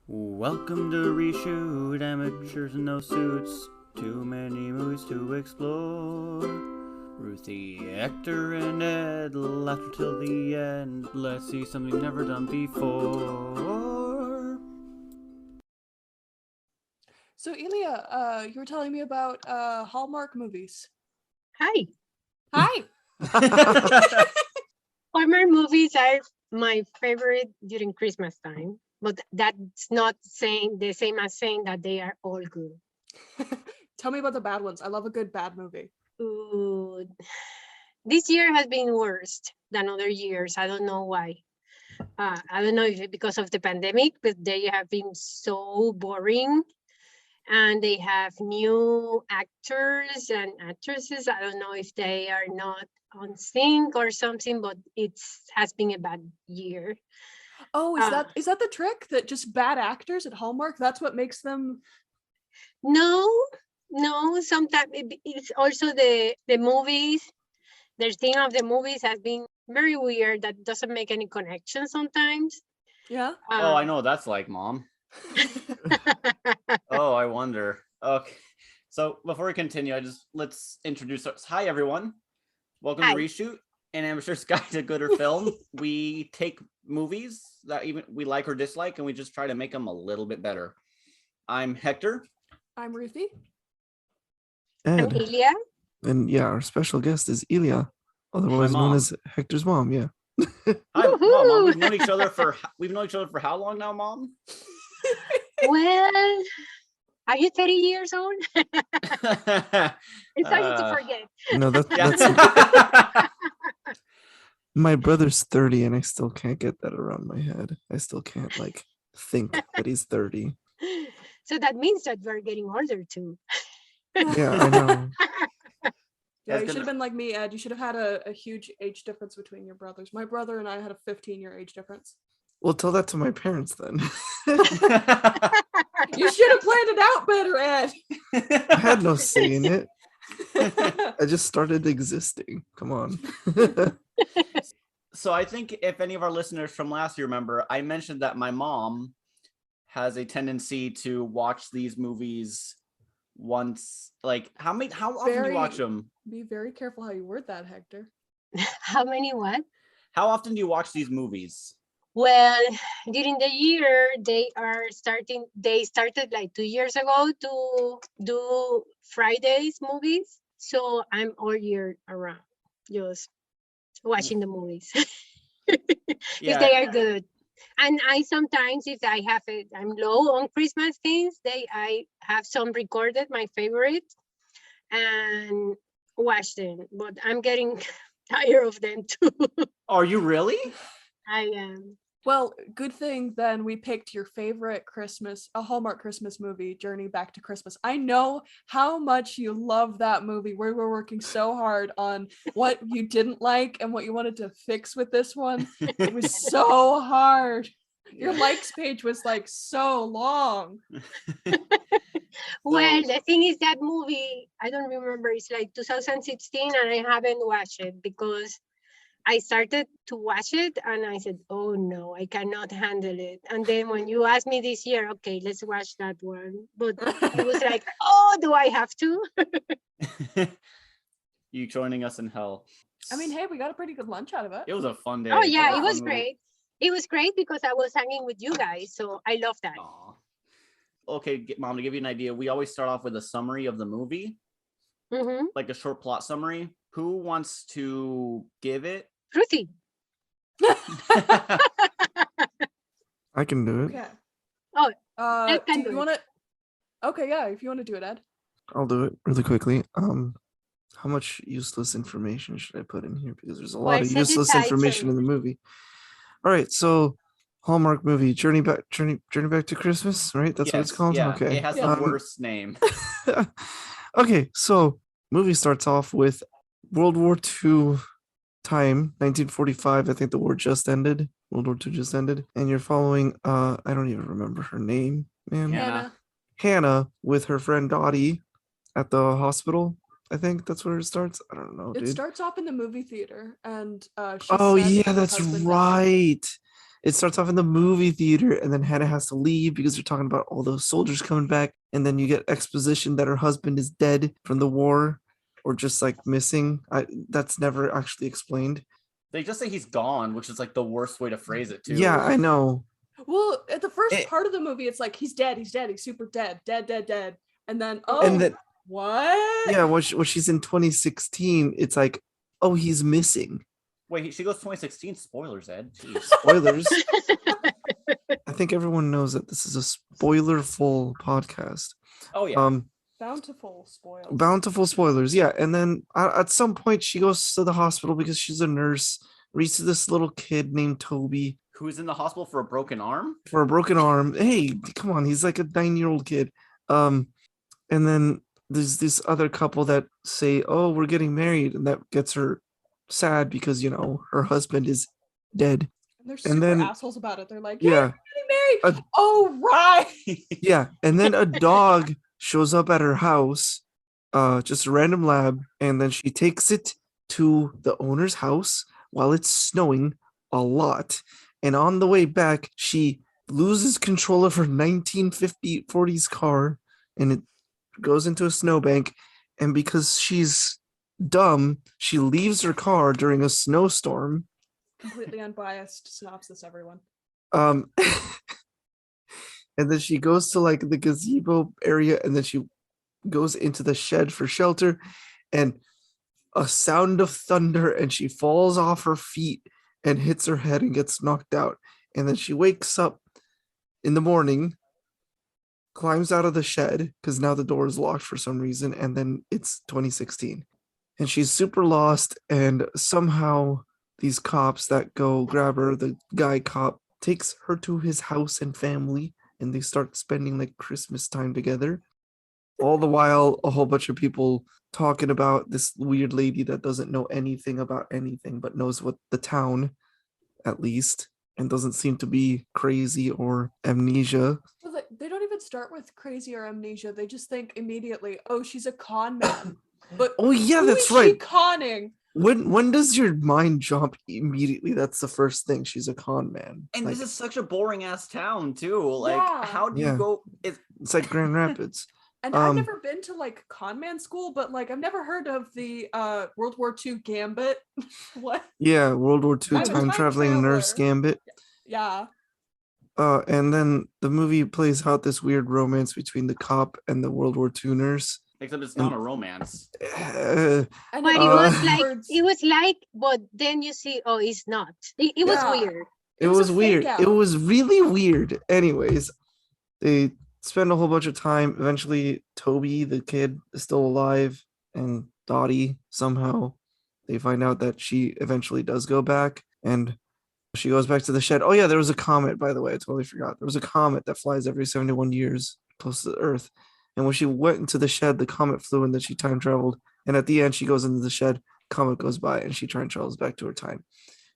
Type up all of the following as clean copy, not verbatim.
Welcome to Reshoot, amateurs in no suits. Too many movies to explore. Ruthie, Hector, and Ed, laughter till the end. Let's see something never done before. So, Elia, you were telling me about Hallmark movies. Hi. Hi. Hallmark movies are my favorite during Christmas time, but that's not saying the same as saying that they are all good. Tell me about the bad ones. I love a good bad movie. Ooh, this year has been worse than other years. I don't know why. I don't know if it's because of the pandemic, but they have been so boring. And they have new actors and actresses. I don't know if they are not on sync or something, but it has been a bad year. Oh, is that the trick? That just bad actors at Hallmark? That's what makes them. No. Sometimes it's also the movies. The thing of the movies has been very weird. That doesn't make any connection sometimes. Yeah. Oh, I know what that's like, Mom. Oh, I wonder. Okay. So before we continue, let's introduce us. Hi, everyone. Welcome Hi. to Reshoot, an amateur's guide to good or film. We take movies that even we like or dislike, and we just try to make them a little bit better. I'm Hector. I'm Ruthie. I'm Ed. Elia. And yeah, our special guest is Elia, otherwise known as Hector's mom. Yeah. Hi, Woohoo! well, Mom. We've known each other for how long now, Mom? Well, are you 30 years old? It's hard to forget. No, that's my brother's 30 and I still can't get that around my head. I still can't think that he's 30. So that means that we're getting older too. Yeah, I know. Yeah, you should have been like me, Ed. You should have had a huge age difference between your brothers. My brother and I had a 15-year age difference. Well, tell that to my parents then. You should have planned it out better, Ed. I had no say in it. I just started existing. Come on. So I think if any of our listeners from last year remember, I mentioned that my mom has a tendency to watch these movies once. Like how often do you watch them? Be very careful how you word that, Hector. How many what? How often do you watch these movies? Well, during the year, they started like 2 years ago to do Fridays movies. So I'm all year around just watching the movies. If they are good. And I sometimes, if I have it, I'm low on Christmas things, I have some recorded, my favorites, and watch them. But I'm getting tired of them too. Are you really? I am. Well, good thing then we picked your favorite a Hallmark Christmas movie, Journey Back to Christmas. I know how much you love that movie. We were working so hard on what you didn't like and what you wanted to fix with this one. It was so hard. Your likes page was like so long. Well, the thing is that movie, I don't remember, it's like 2016 and I haven't watched it because I started to watch it and I said, oh no, I cannot handle it. And then when you asked me this year, okay, let's watch that one. But it was like, oh, do I have to? You joining us in hell. I mean, hey, we got a pretty good lunch out of it. It was a fun day. Oh yeah, it was great. It was great because I was hanging with you guys. So I love that. Aww. Okay, Mom, to give you an idea, we always start off with a summary of the movie, like a short plot summary. Who wants to give it? Ruthie. I can do it. Okay. Oh, do you want to? Okay, yeah. If you want to do it, Ed. I'll do it really quickly. How muuld useless information should I put in here? Because there's a lot of useless information in the movie. All right, so Hallmark movie, Journey Back to Christmas, right? That's what it's called? Yeah. Okay. It has the worst name. Okay, so movie starts off with World War II time, 1945. I think the war just ended. World War II just ended. And you're following, I don't even remember her name, man. Hannah with her friend Dottie at the hospital. I think that's where it starts. I don't know, dude. It starts off in the movie theater, and yeah, that's right. it starts off in the movie theater, and then Hannah has to leave because they're talking about all those soldiers coming back, and then you get exposition that her husband is dead from the war, or just like missing. That's never actually explained. They just say he's gone, which is like the worst way to phrase it too. Yeah, I know. Well, at the first It- part of the movie, it's like he's dead, he's super dead, dead. And then And then what? yeah, when she's in 2016, it's like, oh, he's missing. Wait, she goes 2016. Spoilers, Ed. Jeez. Spoilers. I think everyone knows that this is a spoiler-full podcast. Oh yeah. Bountiful spoils. Bountiful spoilers, yeah. And then at some point, she goes to the hospital because she's a nurse. Reads to this little kid named Toby Who's in the hospital for a broken arm? for a broken arm. Hey, come on, he's like a 9-year-old kid. And then there's this other couple that say, "Oh, we're getting married," and that gets her sad because her husband is dead. And they're super then- assholes about it. They're like, Yeah. yeah, we're getting married. Oh, right. Yeah, and then a dog shows up at her house, just a random lab, and then she takes it to the owner's house while it's snowing a lot. And on the way back, she loses control of her 1940s car, and it goes into a snowbank. And because she's dumb, she leaves her car during a snowstorm. Completely unbiased synopsis, everyone. And then she goes to like the gazebo area, and then she goes into the shed for shelter, and a sound of thunder, and she falls off her feet and hits her head and gets knocked out. And then she wakes up in the morning, climbs out of the shed because now the door is locked for some reason, and then it's 2016. And she's super lost, and somehow these cops that go grab her, the guy cop takes her to his house and family, and they start spending like Christmas time together. All the while, a whole bunch of people talking about this weird lady that doesn't know anything about anything, but knows what the town, at least, and doesn't seem to be crazy or amnesia. Well, they don't even start with crazy or amnesia. They just think immediately, oh, she's a con man. But Oh yeah, who that's is she right. conning? When does your mind jump immediately? That's the first thing. She's a con man. And Like, this is such a boring ass town too. Like, Yeah. how do Yeah. you go? it's like Grand Rapids. And I've Um, never been to like con man school, but like I've never heard of the World War II gambit. What? Yeah, World War II I'm a time time traveling nurse traveler. gambit. Yeah. And then the movie plays out this weird romance between the cop and the World War II nurse. Except it's not a romance. And But it it was backwards. like, but then you see, oh, it's not. It was Yeah. weird. It was a was weird. fake It out. was really weird. Anyways, they spend a whole bunch of time. Eventually, Toby, the kid, is still alive, and Dottie somehow they find out that she eventually does go back, and she goes back to the shed. Oh yeah, there was a comet, by the way. I totally forgot. There was a comet that flies every 71 years close to the Earth. And when she went into the shed, the comet flew, and then she time traveled. And at the end, she goes into the shed, comet goes by, and she time travels back to her time.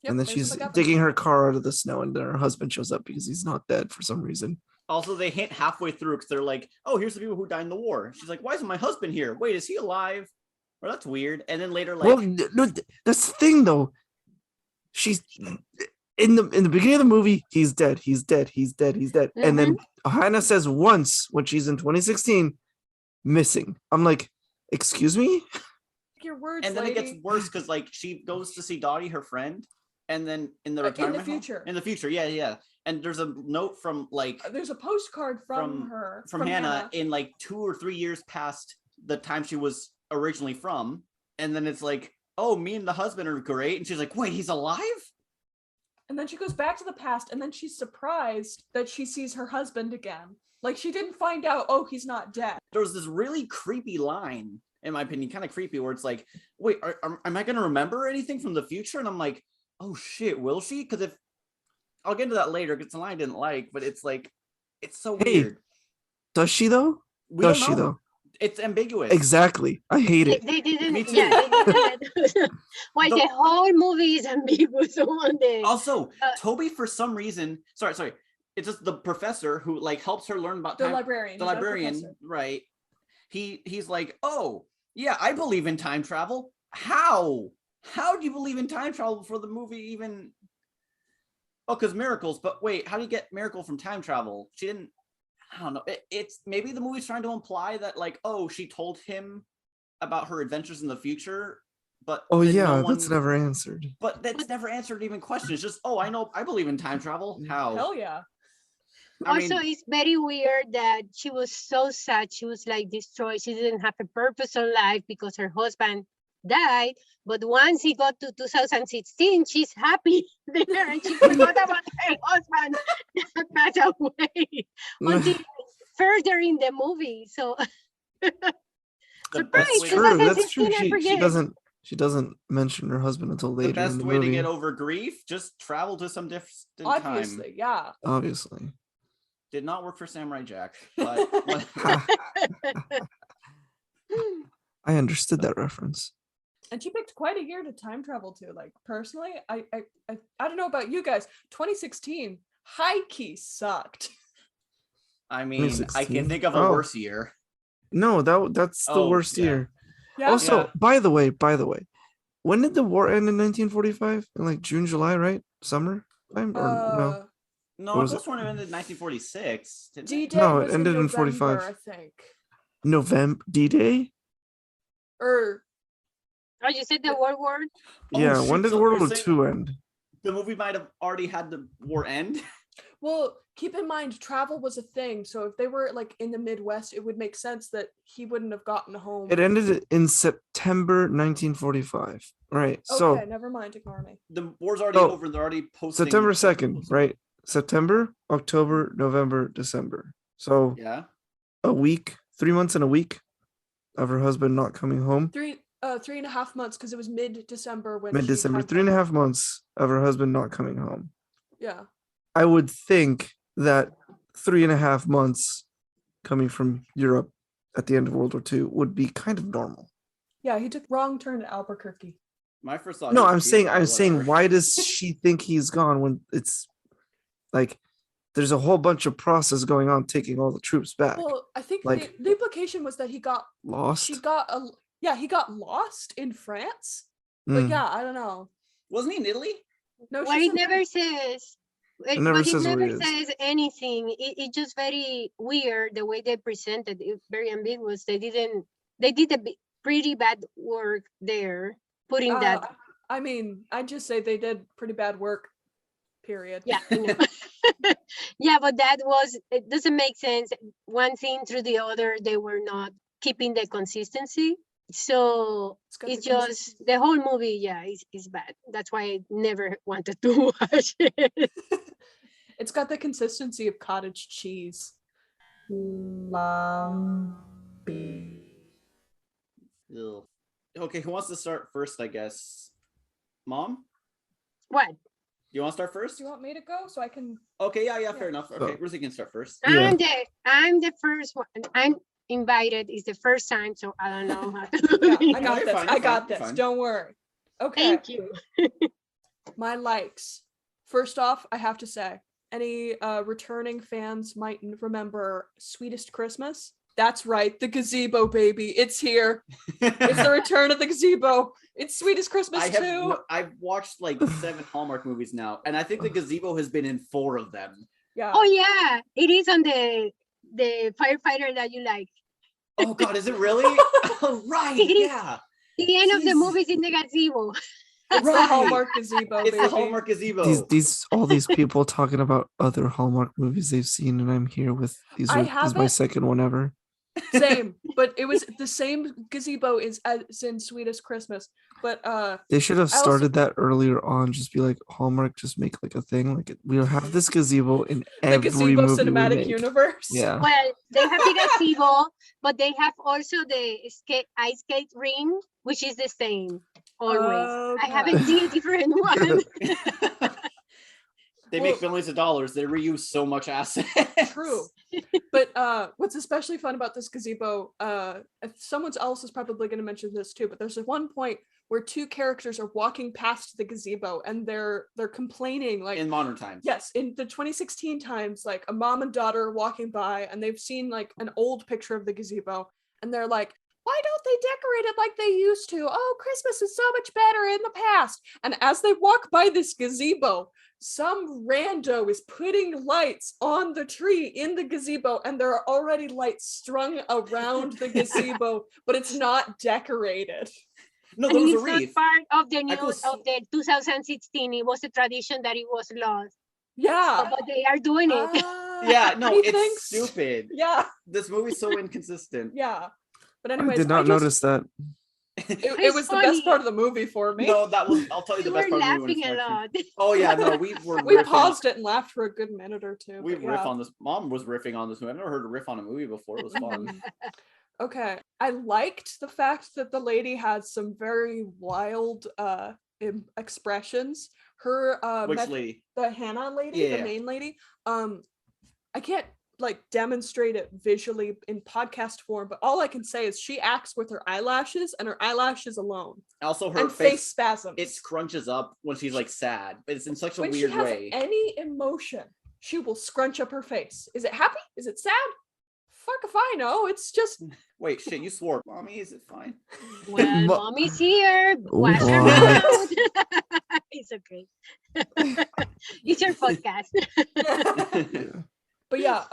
Yep, And then there's she's the MacGuffin. digging her car out of the snow, and then her husband shows up because he's not dead for some reason. Also, they hint halfway through because they're like, "Oh, here's the people who died in the war." She's like, "Why isn't my husband here? Wait, is he alive?" Or that's weird. And then later, like, Well, no, that's the thing though. She's in the beginning of the movie, he's dead, he's dead, he's dead, he's dead. And then Hannah says once when she's in 2016, missing. I'm like, excuse me? Your words, and then it lady. gets worse because like she goes to see Dottie, her friend, and then in the In the retirement home- future. in the future, yeah. And there's a note from like There's a postcard from From- her. from Hannah in like 2 or 3 years past the time she was originally from, and then it's like, "Oh, me and the husband are great," and she's like, "Wait, he's alive?" And then she goes back to the past, and then she's surprised that she sees her husband again. Like she didn't find out, oh, he's not dead. There was this really creepy line, in my opinion, kind of creepy, where it's like, "Wait, am I gonna remember anything from the future?" And I'm like, "Oh shit, will she?" Because if I'll get into that later, because it's a line I didn't like, but it's like, it's so Hey, weird. Does she though? We Does don't she know. though? It's ambiguous. Exactly. I hate They, it. they didn't. Me too. Yeah, they didn't. Why The- the whole movie is ambiguous on the. Also, Uh, Toby, for some reason, sorry, it's just the professor who like helps her learn about The time. librarian. The he's not a librarian, professor. right? He's like, "Oh, yeah, I believe in time travel." How do you believe in time travel before the movie even? Oh, because miracles. But wait, how do you get miracle from time travel? She didn't. I don't know. It's maybe the movie's trying to imply that, like, oh, she told him about her adventures in the future, but Oh then yeah, no one. that's never answered. But that's never answered even question. It's just, oh, I believe in time travel. How? Hell yeah. I Also, mean, it's very weird that she was so sad. She was like destroyed. She didn't have a purpose on life because her husband died. But once he got to 2016, she's happy there and she forgot about her husband that passed away until further in the movie. So the surprise, best That's way true. to, That's 2016, true. I She forget. doesn't mention her husband until the later in best the way to movie. get over grief, just travel to some distant time. Obviously, yeah. Obviously. Did not work for Samurai Jack, but Ha, I understood that reference. And she picked quite a year to time travel to. Like, personally, I don't know about you guys. 2016 high key sucked. I mean, I can 2016? think of a Oh. worse year. No, that's the Oh, worst yeah. year. Yeah. Also, Yeah. by the way, when did the war end in 1945? In like June, July, right? Summer time or no? No, What was Ghost it? Warner ended in 1946. Didn't it? D-Day No, it was in ended in November, 45. I think. November D-Day? Or Oh, you said the World War? Yeah, Oh, when shoot, did so World you're War saying II end? the movie might have already had the war end? well, keep in mind travel was a thing. So if they were like in the Midwest, it would make sense that he wouldn't have gotten home. It ended in September 1945. Right. So Okay, never mind, ignore me. The war's already over. They're already posting. September 2nd, right? September, October, November, December. So Yeah. a week, 3 months and a week of her husband not coming home. 3.5 months, because it was mid-December when Mid-December, she 3.5 months of her husband not coming home. Yeah. I would think that 3.5 months coming from Europe at the end of World War II would be kind of normal. Yeah, he took wrong turn at Albuquerque. My first thought. No, he I'm was Cuban, saying, but whatever. why does she think he's gone when it's like there's a whole bunch of process going on taking all the troops back? Well, I think Like- the implication was that he got Lost? he got lost in France. Mm. But yeah, I don't know. Wasn't he in Italy? No, Well, she's it in never France. says. never But it says where never he is. says anything. It's just very weird the way they presented it. Very ambiguous. They did a pretty bad work there, putting that. I mean, I'd just say they did pretty bad work. Period. Yeah, I know. Yeah, but it doesn't make sense. One thing through the other, they were not keeping the consistency. So got it's the just consistency. the whole movie, yeah, is bad. That's why I never wanted to watch it. It's got the consistency of cottage cheese. Ugh. Okay, who wants to start first? I guess. Mom, What? you want to start first? Do you want me to go so I can? Okay, yeah, fair enough. Okay, So- Ruthie can start first. Yeah. I'm the first one. I'm invited. It's the first time, so I don't know how to do Yeah, it. I No, got you're this. fine, I you're got fine, you're this. fine. Don't worry. Okay. Thank you. My likes. First off, I have to say, any returning fans might remember Sweetest Christmas. That's right, the gazebo, baby. It's here. It's the return of the gazebo. It's Sweetest Christmas too. I've watched like 7 Hallmark movies now, and I think the gazebo has been in 4 of them. Yeah. Oh yeah, it is on the firefighter that you like. Oh God, is it really? Oh, right, It is. yeah. The end of the Jeez. movie is in the gazebo. It's the Right. Hallmark gazebo, It's baby. the Hallmark gazebo. All these people talking about other Hallmark movies they've seen, and I'm here with this is my haven't- second one ever. Same, but it was the same gazebo as in Sweetest Christmas. But They should have I also- started that earlier on. Just be like, Hallmark, just make like a thing. Like we'll have this gazebo in the every gazebo movie we cinematic make. universe. Yeah. Well, they have the gazebo, but they have also the ice skate ring, which is the same always. I haven't seen a different one. They make millions of dollars. They reuse so much assets. True. But what's especially fun about this gazebo, someone else is probably going to mention this too, but there's one point where 2 characters are walking past the gazebo and they're complaining like In modern times. yes, in the 2016 times, like a mom and daughter are walking by and they've seen like an old picture of the gazebo and they're like, why don't they decorate it like they used to? Oh, Christmas is so much better in the past. And as they walk by this gazebo, some rando is putting lights on the tree in the gazebo, and there are already lights strung around the gazebo, but it's not decorated. No, And there was a it's not wreath. part of the I new could've of the 2016. It was a tradition that it was lost. Yeah. But they are doing it. Yeah, no, he it's thinks- stupid. Yeah, This movie's so inconsistent. yeah. But I anyways, did not notice that. It It's was the best funny. part of the movie for me. No, I'll tell you We the were best part of the movie when laughing it's a my turn. lot. Oh yeah, no, we were We riffing. paused it and laughed for a good minute or two. We but riff yeah. on this. Mom was riffing on this movie. I've never heard a riff on a movie before. It was fun. Mhm. Okay, I liked the fact that the lady had some very wild expressions. Her Which lady? the Hannah lady, Yeah. the main lady. I can't like demonstrate it visually in podcast form, but all I can say is she acts with her eyelashes and her eyelashes alone, Also, her and face face spasms. it scrunches up when she's like sad, but it's in such a when weird she has way. any emotion, she will scrunch up her face. Is it happy? Is it sad? Fuck if I know. It's just Wait, shit, you swore. Mommy, is it fine? Well, Mo- mommy's here. Watch her What? out. It's okay. It's your podcast. Yeah. but yeah,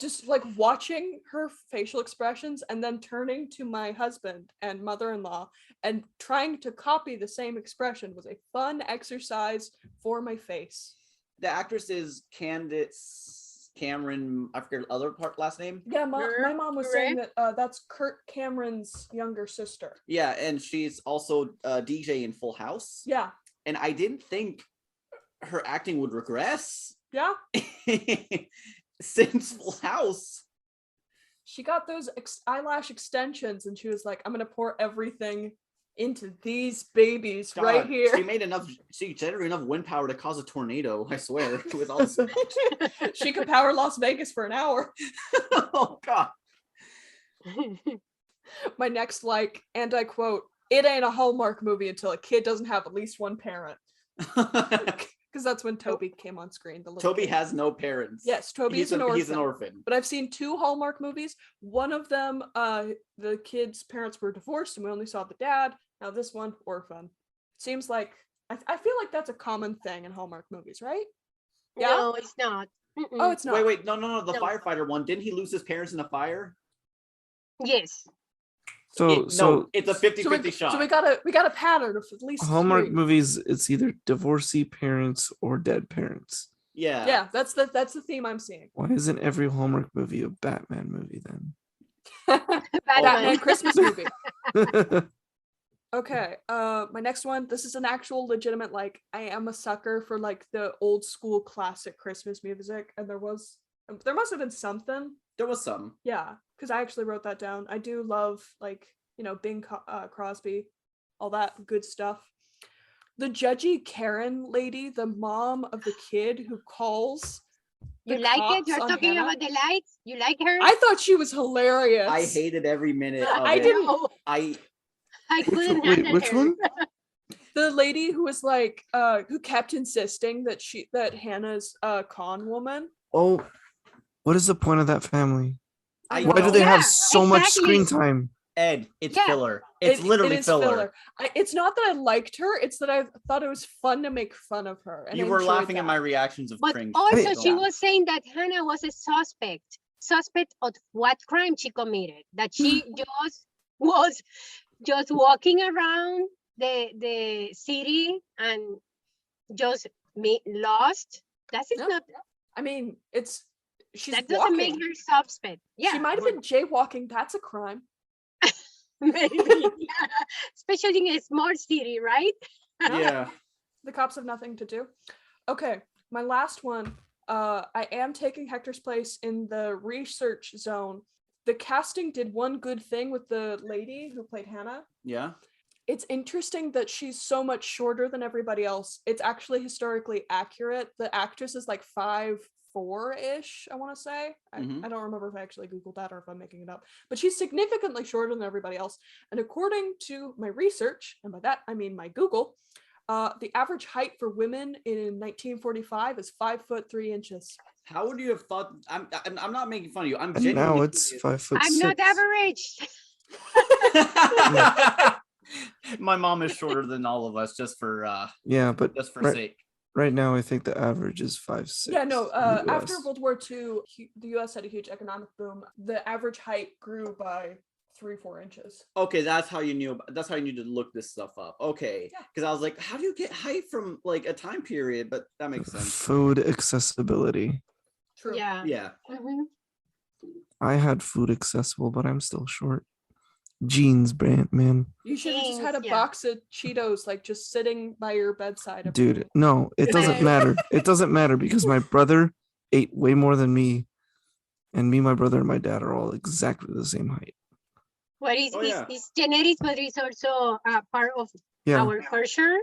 just like watching her facial expressions and then turning to my husband and mother-in-law and trying to copy the same expression was a fun exercise for my face. The actress is Candace Cameron. I forget her other part last name. Yeah, my mom was saying Correct. that that's Kurt Cameron's younger sister. Yeah, and she's also a DJ in Full House. Yeah, And I didn't think her acting would regress yeah. since Full House. She got those eyelash extensions and she was like, I'm gonna pour everything into these babies right God, here. She generated enough wind power to cause a tornado, I swear, with all this. She could power Las Vegas for an hour. Oh God. My next like, and I quote, it ain't a Hallmark movie until a kid doesn't have at least one parent. Because that's when Toby came on screen. The little Toby kid. has no parents. Yes, Toby he's is an orphan. He's an orphan. But I've seen 2 Hallmark movies. One of them, the kid's parents were divorced and we only saw the dad. Now this one, orphan. Seems like, I feel like that's a common thing in Hallmark movies, right? Yeah? No, it's not. Oh, it's not. Wait, no. The No. firefighter one. Didn't he lose his parents in a fire? Yes. So No, it's a 50-50 So we, shot. so we got a pattern of at least Hallmark 3. movies, it's either divorcee parents or dead parents. Yeah. Yeah, that's the theme I'm seeing. Why isn't every Hallmark movie a Batman movie then? Batman Batman. Christmas movie. Okay, my next one, this is an actual legitimate, like, I am a sucker for like the old school classic Christmas music, and there must have been something. There was some. Yeah, because I actually wrote that down. I do love, like, Bing Crosby, all that good stuff. The judgy Karen lady, the mom of the kid who calls. You the like it? cops You're on talking Hannah. about the lights? You like her? I thought she was hilarious. I hated every minute of I it. didn't- No, I I couldn't Wait, handle which her. one? The lady who was like, who kept insisting that Hannah's a con woman. Oh, what is the point of that family? I Why do know. they have Yeah, so much screen exactly. time? Ed, it's Yeah. filler. It's literally is filler. It's not that I liked her, it's that I thought it was fun to make fun of her. And You I were enjoyed laughing at that. my reactions of But cringe. also, Hey. she was saying that Hannah was a suspect of what crime she committed. That she just was just walking around the city and just lost. That is No. not. I mean, she's That doesn't walking. make her suspect. Yeah, She might have been jaywalking. That's a crime. maybe. Yeah. Especially in a small city, right? Yeah. The cops have nothing to do. Okay, my last one. I am taking Hector's place in the research zone. The casting did one good thing with the lady who played Hannah. Yeah. It's interesting that she's so much shorter than everybody else. It's actually historically accurate. The actress is like 5'4"-ish, I want to say. Mhm. I don't remember if I actually Googled that or if I'm making it up. But she's significantly shorter than everybody else. And according to my research, and by that I mean my Google, the average height for women in 1945 is 5'3". How would you have thought? I'm not making fun of you. I'm And genuinely now it's curious. 5'6". I'm not average. My mom is shorter than all of us, just for but right, sake. right now I think the average is 5'6". Yeah, no. in the After US. World War II, the U.S. had a huge economic boom. The average height grew by 3-4 inches. Okay, that's how you knew. That's how you need to look this stuff up. Okay, because I was like, how do you get height from like a time period? But that makes sense. Food accessibility. True. Yeah. Yeah. Mhm. I had food accessible, but I'm still short. Jeans, brand man. You should have just had a Jeans, yeah. box of Cheetos like just sitting by your bedside. every Dude, night. no, it doesn't Hey. matter. It doesn't matter because my brother ate way more than me, and me, my brother, and my dad are all exactly the same height. What is Oh, yeah. is genetics, but it's also part of Yeah, our culture.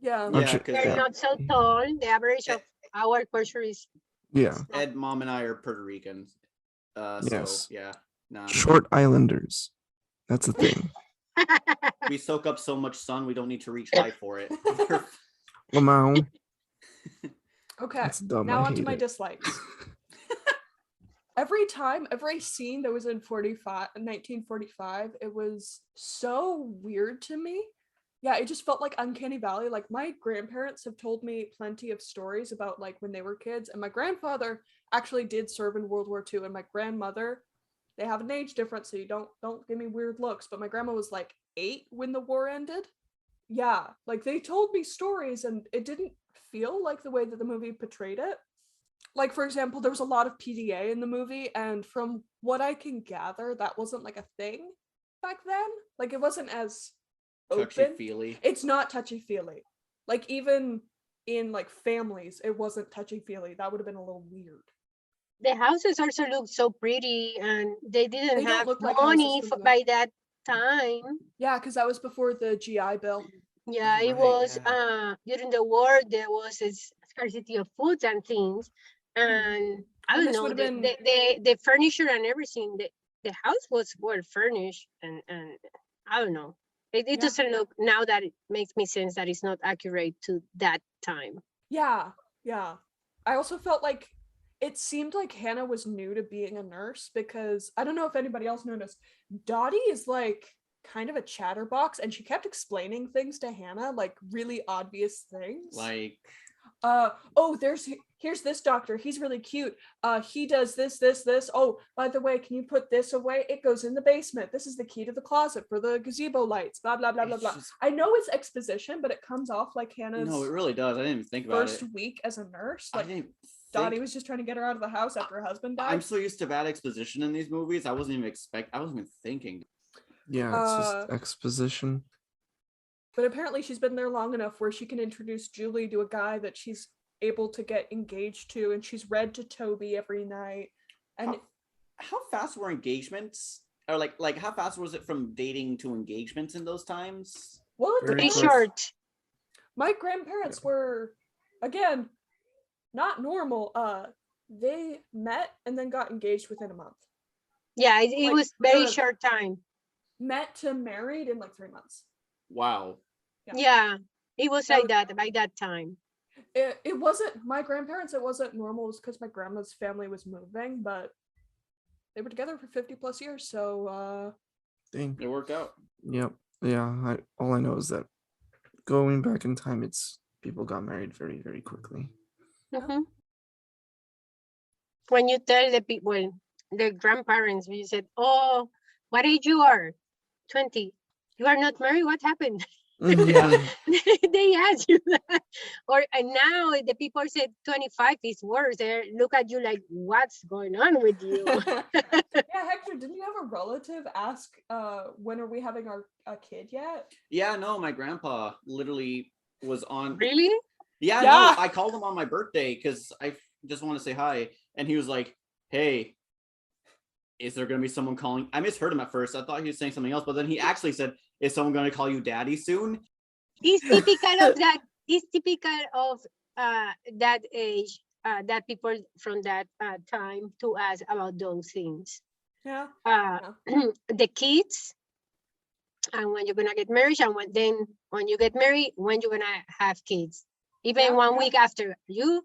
Yeah. Yeah, Archie- 'cause, They're not so tall. The average of our culture is yeah. Ed, mom, and I are Puerto Ricans. Yes. So yeah, nah. Short Islanders. That's a thing. We soak up so much sun, we don't need to reach high for it. Lamau. Okay. That's dumb. Now I on to hate my it. dislikes. Every scene that was in 1945, it was so weird to me. Yeah, it just felt like Uncanny Valley. Like my grandparents have told me plenty of stories about like when they were kids, and my grandfather actually did serve in World War II, and my grandmother, they have an age difference, so you don't give me weird looks. But my grandma was like 8 when the war ended. Yeah, like they told me stories, and it didn't feel like the way that the movie portrayed it. Like, for example, there was a lot of PDA in the movie, and from what I can gather, that wasn't like a thing back then. Like, it wasn't as Touchy open. feely. It's not touchy-feely. Like, even in like families, it wasn't touchy-feely. That would have been a little weird. The houses also look so pretty, and they didn't They don't have look like money houses from the- by that time. Yeah, because that was before the GI Bill. Yeah, it Right, was yeah. during the war. There was a scarcity of foods and things, and I And don't this know would've the, been- the furniture and everything. The house was well furnished, and I don't know. It Yeah. doesn't look now that it makes me sense that it's not accurate to that time. Yeah, yeah. I also felt like it seemed like Hannah was new to being a nurse because I don't know if anybody else noticed. Dottie is like kind of a chatterbox, and she kept explaining things to Hannah, like really obvious things. Like, Oh, here's this doctor. He's really cute. He does this. Oh, by the way, can you put this away? It goes in the basement. This is the key to the closet for the gazebo lights. Blah blah blah blah It's blah. just- I know it's exposition, but it comes off like Hannah's no, it really does. I didn't even think about first it. week as a nurse. I Like didn't. Dottie was just trying to get her out of the house after her husband died. I'm so used to bad exposition in these movies. I wasn't even thinking. Yeah, it's just exposition. But apparently she's been there long enough where she can introduce Julie to a guy that she's able to get engaged to, and she's read to Toby every night. And How fast were engagements? Or like how fast was it from dating to engagements in those times? well, it Very Pretty depends. quick. short. My grandparents were, again, not normal. They met and then got engaged within a month. Yeah, it Like, was very the- short time. Met to married in like 3 months. Wow. Yeah. Yeah, it was That like was- that by that time. It wasn't my grandparents. It wasn't normal. It was because my grandma's family was moving, but they were together for 50 plus years. So Dang. It worked out. Yep. Yeah. All I know is that going back in time, it's people got married very, very quickly. Mhm. When you tell the people, the grandparents, you said, "Oh, what age you are? 20. You are not married. What happened?" They ask you that. Or and now the people said 25 is worse. They look at you like, "What's going on with you?" yeah, Hector, didn't you have a relative ask when are we having a kid yet? Yeah, no, my grandpa literally was on. Really? Yeah, Yeah. no, I called him on my birthday because I just want to say hi, and he was like, "Hey, is there gonna be someone calling?" I misheard him at first. I thought he was saying something else, but then he actually said, "Is someone gonna call you daddy soon?" It's typical of that. It's typical of that age, that people from that time to ask about those things. Yeah. The kids, and when you're gonna get married, and when you get married, when you're gonna have kids. Even Yeah, 1 yeah. week after you,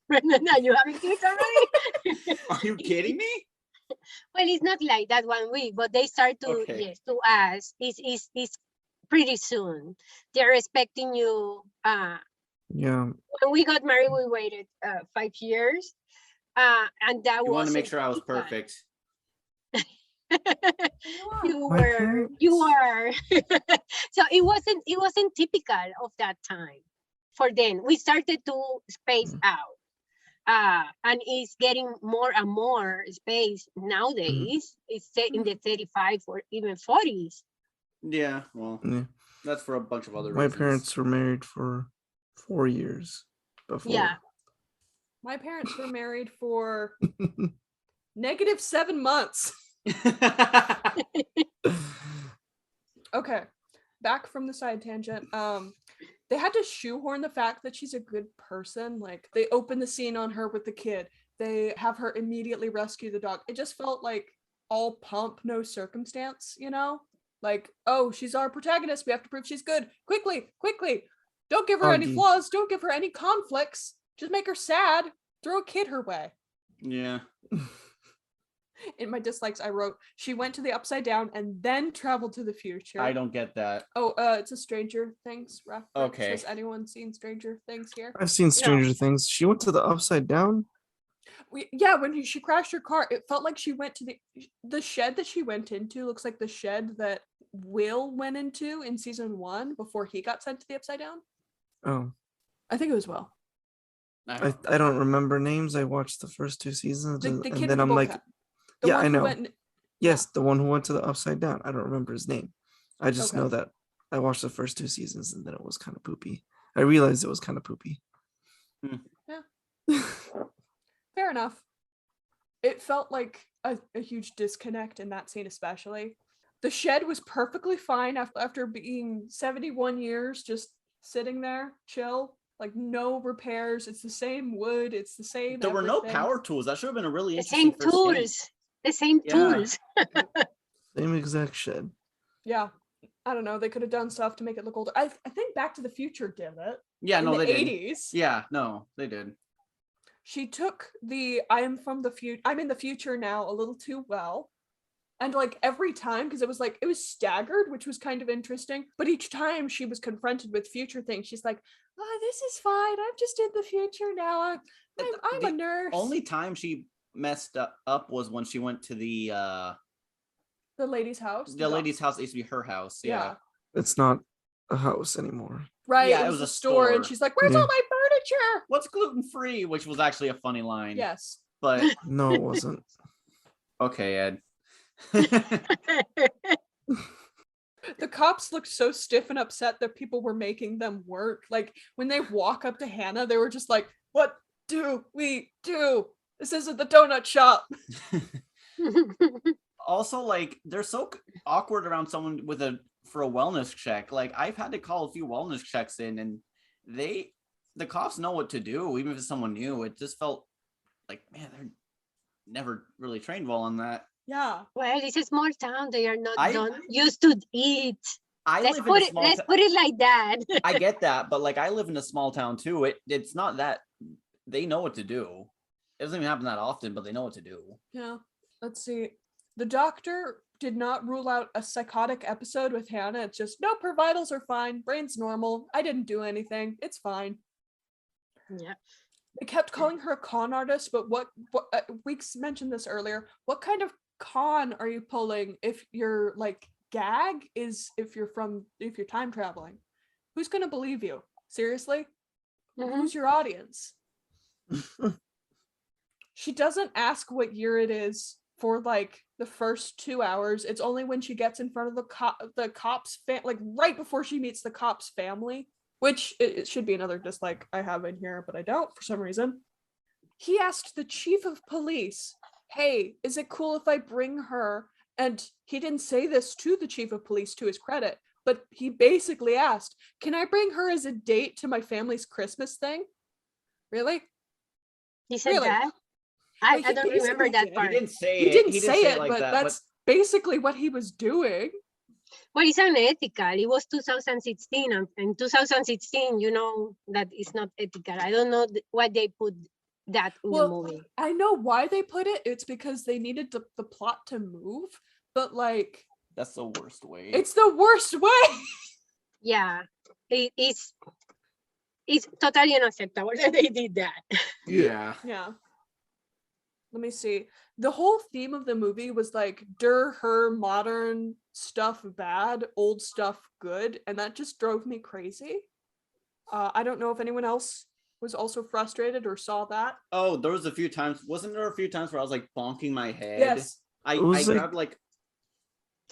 Brenda, you having kids already? Are you kidding me? Well, it's not like that 1 week, but they start to Okay. yes to ask. It's pretty soon. They're expecting you. Yeah. When we got married, we waited 5 years. And that You wanted to make wasn't sure I was typical. perfect. You My were, you were. So it wasn't typical of that time for them. We started to space out. And it's getting more and more space nowadays. It's set in the 35 or even 40s. Yeah, well, Yeah. that's for a bunch of other My reasons. parents were married for 4 years before. Yeah. My parents were married for -7 months. Okay, back from the side tangent. They had to shoehorn the fact that she's a good person. Like, they open the scene on her with the kid. They have her immediately rescue the dog. It just felt like all pomp, no circumstance, you know? Like, oh, she's our protagonist. We have to prove she's good. Quickly, quickly. Don't give her any Doggy. flaws. Don't give her any conflicts. Just make her sad. Throw a kid her way. Yeah. In my dislikes, I wrote, she went to the upside down and then traveled to the future. I don't get that. Oh, it's a Stranger Things reference. Okay. Has anyone seen Stranger Things here? I've seen Stranger Things. She went to the upside down. Yeah, when she crashed her car, it felt like she went to the shed that she went into. Looks like the shed that Will went into in season 1 before he got sent to the upside down. Oh, I think it was Will. I don't remember names. I watched the first 2 seasons, The and kid then with I'm the bowl like, cut. yeah, I who know. went Yes, the one who went to the upside down. I don't remember his name. I just Okay. know that I watched the first 2 seasons and then it was kind of poopy. I realized it was kind of poopy. Fair enough. It felt like a huge disconnect in that scene, especially. The shed was perfectly fine after being 71 years, just sitting there, chill, like no repairs. It's the same wood. It's the same. There were no everything. power tools. That should have been a really The interesting same first scene. tools. The same Yeah. tools. Same exact shed. Yeah. I don't know. They could have done stuff to make it look older. I think Back to the Future did it. Yeah, in no, the they did. 80s. Yeah, no, they did. She took the I'm in the future now a little too well. And like every time, because it was staggered, which was kind of interesting. But each time she was confronted with future things, she's like, "Oh, this is fine. I'm just in the future now. I'm a nurse." Only time she messed up was when she went to the lady's house. the lady's house. It used to be her house. Yeah. It's not a house anymore. Right. Yeah, it was a store, and she's like, "Where's Yeah. all my furniture?" What's gluten free? Which was actually a funny line. Yes. But No, it wasn't. okay, Ed. The cops looked so stiff and upset that people were making them work. Like when they walk up to Hannah, they were just like, "What do we do? This isn't the donut shop." Also, like, they're so awkward around someone for a wellness check. Like, I've had to call a few wellness checks in, and the cops know what to do, even if it's someone new. It just felt like, man, they're never really trained well on that. Yeah. Well, it's a small town. They are not used to eat. Let's put it like that. I get that, but like, I live in a small town too. It's not that they know what to do. It doesn't even happen that often, but they know what to do. Yeah. Let's see. The doctor did not rule out a psychotic episode with Hannah. It's just, nope, her vitals are fine. Brain's normal. I didn't do anything. It's fine. Yeah. They kept calling her a con artist, but what we mentioned this earlier. What kind of con are you pulling if your like gag is if you're time traveling? Who's gonna believe you? Seriously? Mhm. Who's your audience? She doesn't ask what year it is for like the first 2 hours. It's only when she gets in front of the cops like right before she meets the cops family, which it should be another dislike I have in here, but I don't for some reason. He asked the chief of police, "Hey, is it cool if I bring her?" And he didn't say this to the chief of police, to his credit, but he basically asked, "Can I bring her as a date to my family's Christmas thing?" Really? He said Really? that? I He don't remember basically that did. part. He didn't say He it. didn't He say it, like but that, that's basically what he was doing. Well, it's unethical. It was 2016, and in 2016, you know that it's not ethical. I don't know what they put that in the Well, movie. I know why they put it. It's because they needed the plot to move, but like That's the worst way. it's the worst way. Yeah, it's totally unacceptable that they did that. Yeah. Yeah. Let me see. The whole theme of the movie was like her modern stuff bad, old stuff good, and that just drove me crazy. I don't know if anyone else was also frustrated or saw that. Oh, there was a few times. Wasn't there a few times where I was like bonking my head? Yes. I was like- grabbed like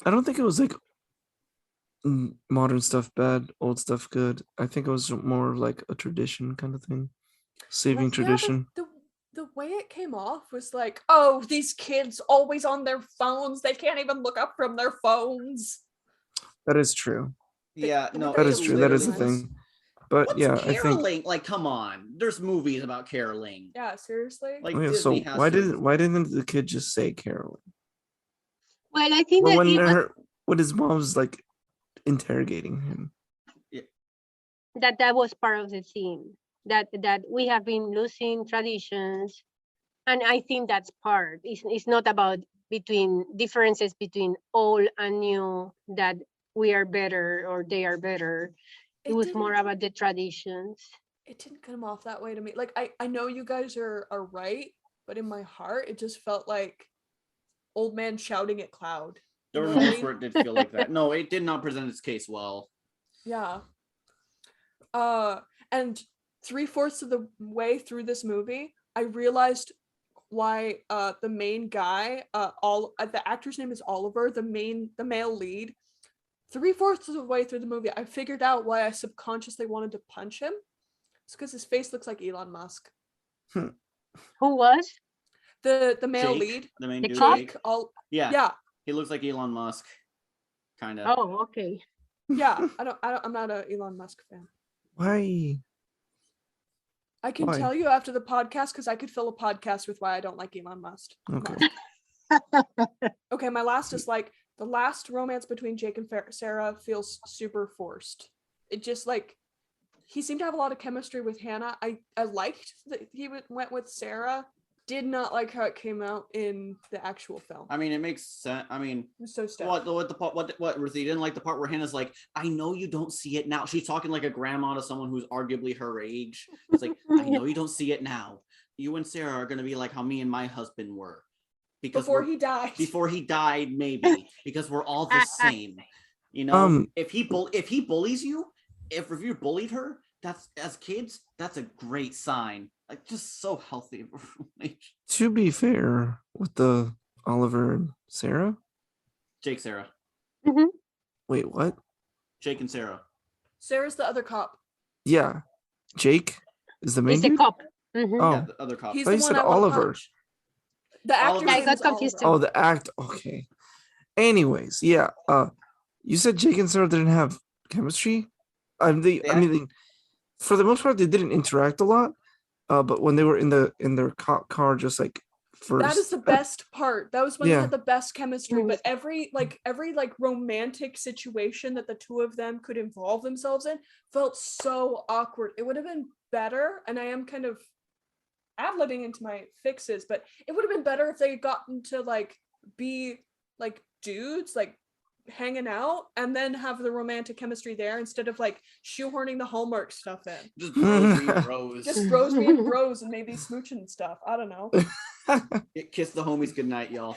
I don't think it was like modern stuff bad, old stuff good. I think it was more like a tradition kind of thing, saving Like, yeah, tradition. the way it came off was like, oh, these kids always on their phones. They can't even look up from their phones. That is true. yeah, They no, were That it is true. That is the literally was- thing. But What's yeah, I think. caroling? Like, come on. There's movies about caroling. Yeah, seriously. Like Oh, yeah, so Disney has why to- didn't the kid just say Carolyn? Well, I think Well, that when it was when his mom's like interrogating him. that was part of the theme, that we have been losing traditions, and I think that's part. It's not about between differences between old and new, that we are better or they are better. It was more about the traditions. It didn't come off that way to me. Like I know you guys are right, but in my heart it just felt like old man shouting at cloud. There were You know what I moments mean? where it did feel like that. No, it did not present its case well. Yeah. And 3/4 of the way through this movie, I realized why the main guy, the actor's name is Oliver, the male lead. 3/4 of the way through the movie, I figured out why I subconsciously wanted to punch him. It's because his face looks like Elon Musk. Who was? The male Jake, lead. the main The dude. cop? Jake. Yeah. Yeah, he looks like Elon Musk, kind of. Oh, okay. Yeah. I'm not a Elon Musk fan. Why? I can Why? tell you after the podcast because I could fill a podcast with why I don't like Elon Musk. Okay. Okay, my last is like the last romance between Jake and Sarah feels super forced. It just like he seemed to have a lot of chemistry with Hannah. I liked that he went with Sarah. Did not like how it came out in the actual film. I mean, it makes sense. I mean, It was so stiff. what Ruthie, you didn't like the part where Hannah's like, I know you don't see it now. She's talking like a grandma to someone who's arguably her age. It's like, I know you don't see it now. You and Sarah are gonna be like how me and my husband were. Because Before he died. Before he died, maybe. Because we're all the same. You know, if he bullies you, if you bullied her, that's as kids, that's a great sign. Like just so healthy of a relationship. To be fair, with the Oliver and Sarah. Jake, Sarah. Wait, what? Jake and Sarah. Sarah's the other cop. Yeah, Jake is the main He's a dude? cop. Oh, Yeah, the other cop. He's I the thought you one said I want to Oliver. punch. The actor's Oliver. I name got is confused Oliver. Oh, the act. Okay. Anyways, yeah. You said Jake and Sarah didn't have chemistry. I mean, for the most part, they didn't interact a lot. But when they were in their car, just like first. That is the best part. That was when they Yeah. had the best chemistry. But every romantic situation that the two of them could involve themselves in felt so awkward. It would have been better, and I am kind of ad-libbing into my fixes, but it would have been better if they had gotten to like be like dudes, like hanging out, and then have the romantic chemistry there instead of like shoehorning the Hallmark stuff in. Just bros being bros. Just bros being bros and maybe smooching and stuff. I don't know. Kiss the homies goodnight, y'all.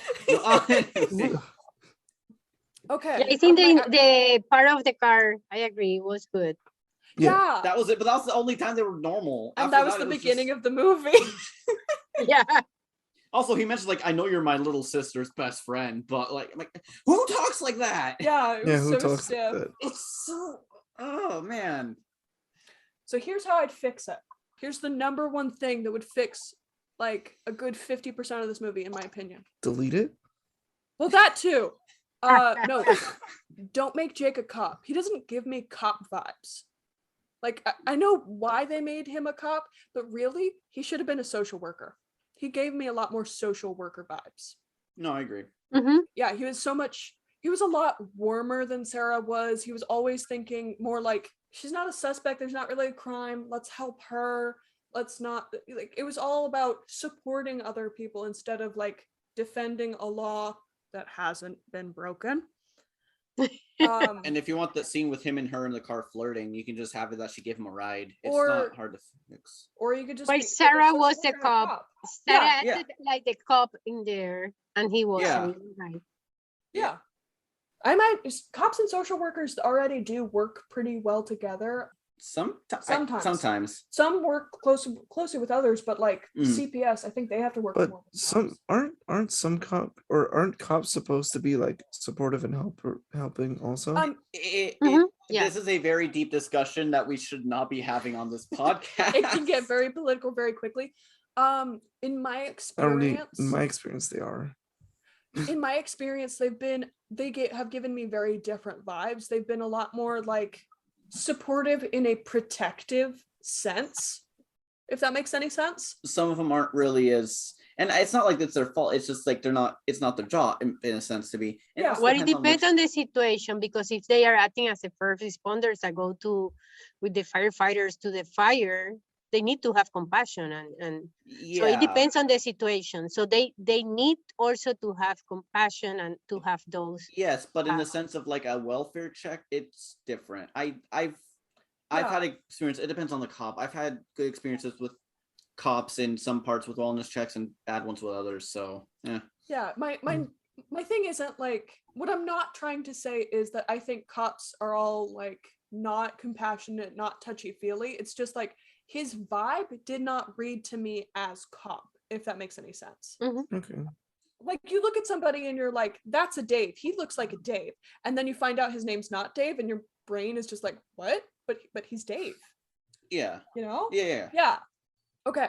Okay. Yeah, I think the part of the car, I agree, was good. Yeah. That was it, but that was the only time they were normal. And After that was the beginning of the movie. Yeah. Also, he mentioned like, I know you're my little sister's best friend, but like, I'm like, who talks like that? Yeah, it Yeah, was who so talks like stiff. that? It's so. Oh man. So here's how I'd fix it. Here's the number one thing that would fix like a good 50% of this movie, in my opinion. Delete it. Well, that too. No, don't make Jake a cop. He doesn't give me cop vibes. Like, I know why they made him a cop, but really, he should have been a social worker. He gave me a lot more social worker vibes. No, I agree. Yeah, he was a lot warmer than Sarah was. He was always thinking more like, she's not a suspect, there's not really a crime, let's help her. let's not, like, it was all about supporting other people instead of like defending a law that hasn't been broken. And if you want that scene with him and her in the car flirting, you can just have it that she gave him a ride. It's not hard to fix. Or you could just Well, be- Sarah social was the worker and a cop. Sarah acted Yeah. like the cop in there, and he wasn't. Right. Yeah. I might, cops and social workers already do work pretty well together. Sometimes. Some work closely with others, but like CPS, I think they have to work But more with some cops. aren't cops supposed to be like supportive and helping also? This is a very deep discussion that we should not be having on this podcast. It can get very political very quickly. In my experience, they are. in my experience, have given me very different vibes. They've been a lot more like supportive in a protective sense, if that makes any sense. Some of them aren't really as, and it's not like it's their fault. It's just like it's not their job in a sense to be. Yeah. Well, it depends on the situation, because if they are acting as a first responders that go with the firefighters to the fire, they need to have compassion and so it depends on the situation. So they need also to have compassion and to have those. Yes, but in the sense of like a welfare check, it's different. I've had experience. It depends on the cop. I've had good experiences with cops in some parts with wellness checks and bad ones with others. So yeah. My thing isn't like, what I'm not trying to say is that I think cops are all like not compassionate, not touchy-feely. It's just like his vibe did not read to me as cop, if that makes any sense. Okay. Like, you look at somebody and you're like, that's a Dave. He looks like a Dave. And then you find out his name's not Dave, and your brain is just like, what? But he's Dave. Yeah. You know? Yeah. Okay.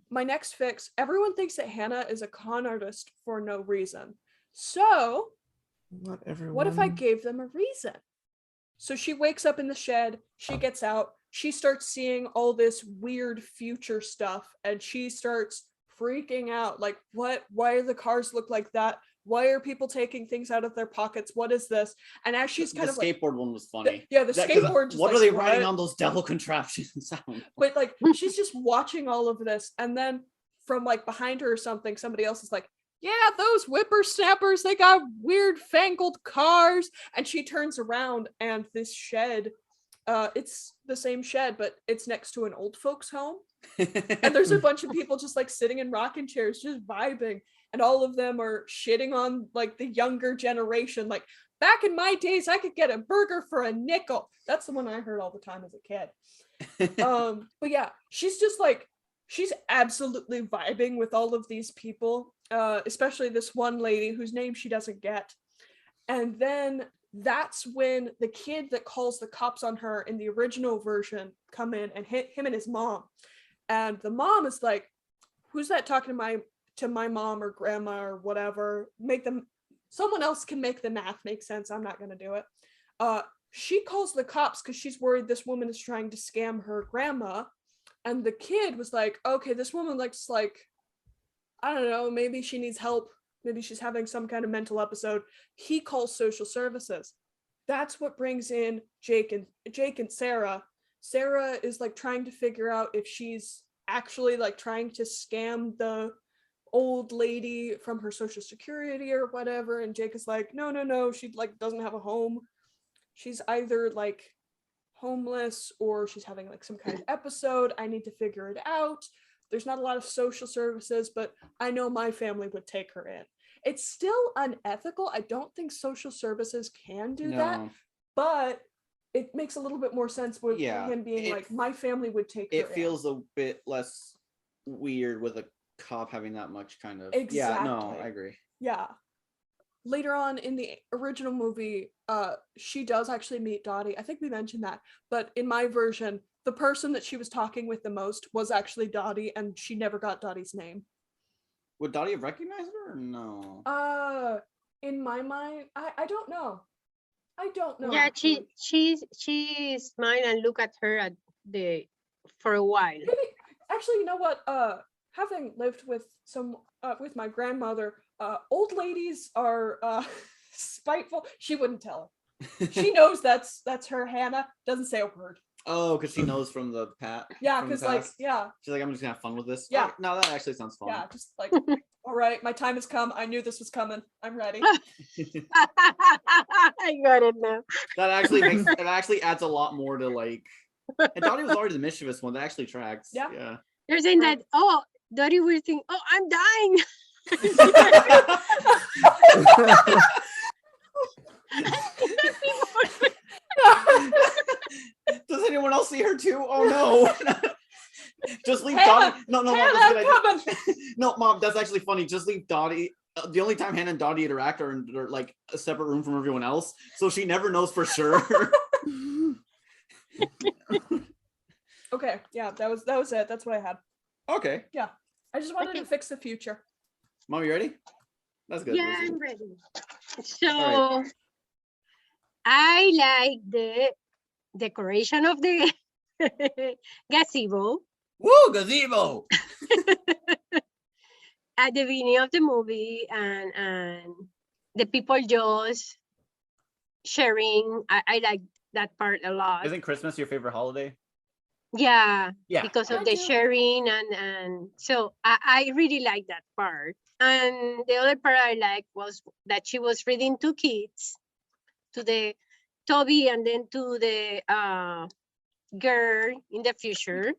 My next fix, everyone thinks that Hannah is a con artist for no reason. So, Not everyone. what if I gave them a reason? So she wakes up in the shed, she gets out, she starts seeing all this weird future stuff, and she starts freaking out. Like, what? Why do the cars look like that? Why are people taking things out of their pockets? What is this? And as she's kind of the skateboard one was funny. the skateboard. What are they riding on those devil contraptions? But like, she's just watching all of this, and then from like behind her or something, somebody else is like, yeah, those whippersnappers, they got weird fangled cars. And she turns around, and this shed, it's the same shed, but it's next to an old folks home. And there's a bunch of people just like sitting in rocking chairs, just vibing. And all of them are shitting on like the younger generation. Like, back in my days, I could get a burger for a nickel. That's the one I heard all the time as a kid. But yeah, she's just like, she's absolutely vibing with all of these people, especially this one lady whose name she doesn't get. And then that's when the kid that calls the cops on her in the original version come in and hit him and his mom. And the mom is like, who's that talking to my mom or grandma or whatever? Someone else can make the math make sense. I'm not going to do it. She calls the cops because she's worried this woman is trying to scam her grandma. And the kid was like, okay, this woman looks like, I don't know, maybe she needs help. Maybe she's having some kind of mental episode. He calls social services. That's what brings in Jake and Sarah. Sarah is like trying to figure out if she's actually like trying to scam the old lady from her social security or whatever. And Jake is like, no, she like doesn't have a home. She's either like homeless or she's having like some kind of episode. I need to figure it out. There's not a lot of social services, but I know my family would take her in. It's still unethical. I don't think social services can do that, but it makes a little bit more sense with him being like, my family would take her in. It feels a bit less weird with a cop having that much kind of. Exactly. Yeah, no, I agree. Yeah. Later on in the original movie, she does actually meet Dottie. I think we mentioned that. But in my version, the person that she was talking with the most was actually Dottie, and she never got Dottie's name. Would Dottie have recognized her or no? In my mind, I don't know. Yeah, she's mine and look at her for a while. Maybe, actually, you know what? Having lived with with my grandmother, old ladies are spiteful. She wouldn't tell her. She knows that's her Hannah. Doesn't say a word. Oh, because she knows from the Yeah, from the because like past. yeah, She's like, I'm just gonna have fun with this. Yeah. Oh, no, that actually sounds fun. yeah, just like all right, my time has come. I knew this was coming. I'm ready. I got it now. That actually makes it actually adds a lot more to like. And Dottie was already the mischievous one. That actually tracks. Yeah. Yeah. You're saying that, oh, Dottie will think, oh, I'm dying. Does anyone else see her too? Oh no. Just leave Hannah, Dottie. No, Hannah, Mom, I'm that's a good idea. coming. No, Mom, that's actually funny. Just leave Dottie. The only time Hannah and Dottie interact are in like a separate room from everyone else, so she never knows for sure. Okay, yeah, that was it. That's what I had. Okay, I just wanted Okay. to fix the future. Mom, you ready? That's good. Yeah, Lucy. I'm ready. So I like the decoration of the gazebo Woo, gazebo. at the beginning of the movie, and the people just sharing. I like that part a lot. Isn't Christmas your favorite holiday? Yeah, Yeah. because of I the do. sharing, and so I really like that part. And the other part I like was that she was reading to kids, to the Toby and then to the girl in the future.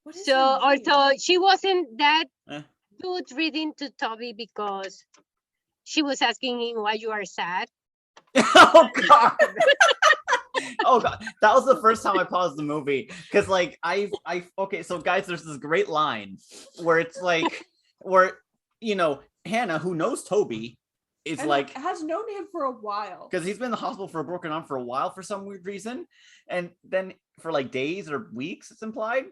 What is So her name? although she wasn't that Eh. good reading to Toby because she was asking him why you are sad. Oh god. Oh god, that was the first time I paused the movie because like I okay, so guys, there's this great line where it's like where Hannah, who knows Toby, is And like has known him for a while. because he's been in the hospital for a broken arm for a while for some weird reason, and then for like days or weeks, it's implied.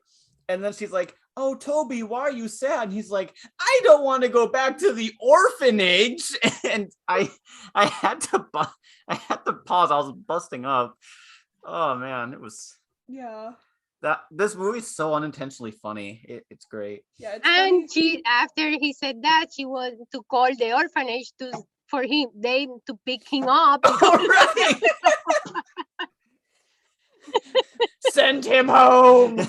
And then she's like, "Oh, Toby, why are you sad?" And he's like, "I don't want to go back to the orphanage." And I had to pause. I was busting up. Oh man, it was Yeah. this movie's so unintentionally funny. It's great. Yeah, it's funny. And she, after he said that, she was to call the orphanage for him, them to pick him up. Right. Send him home.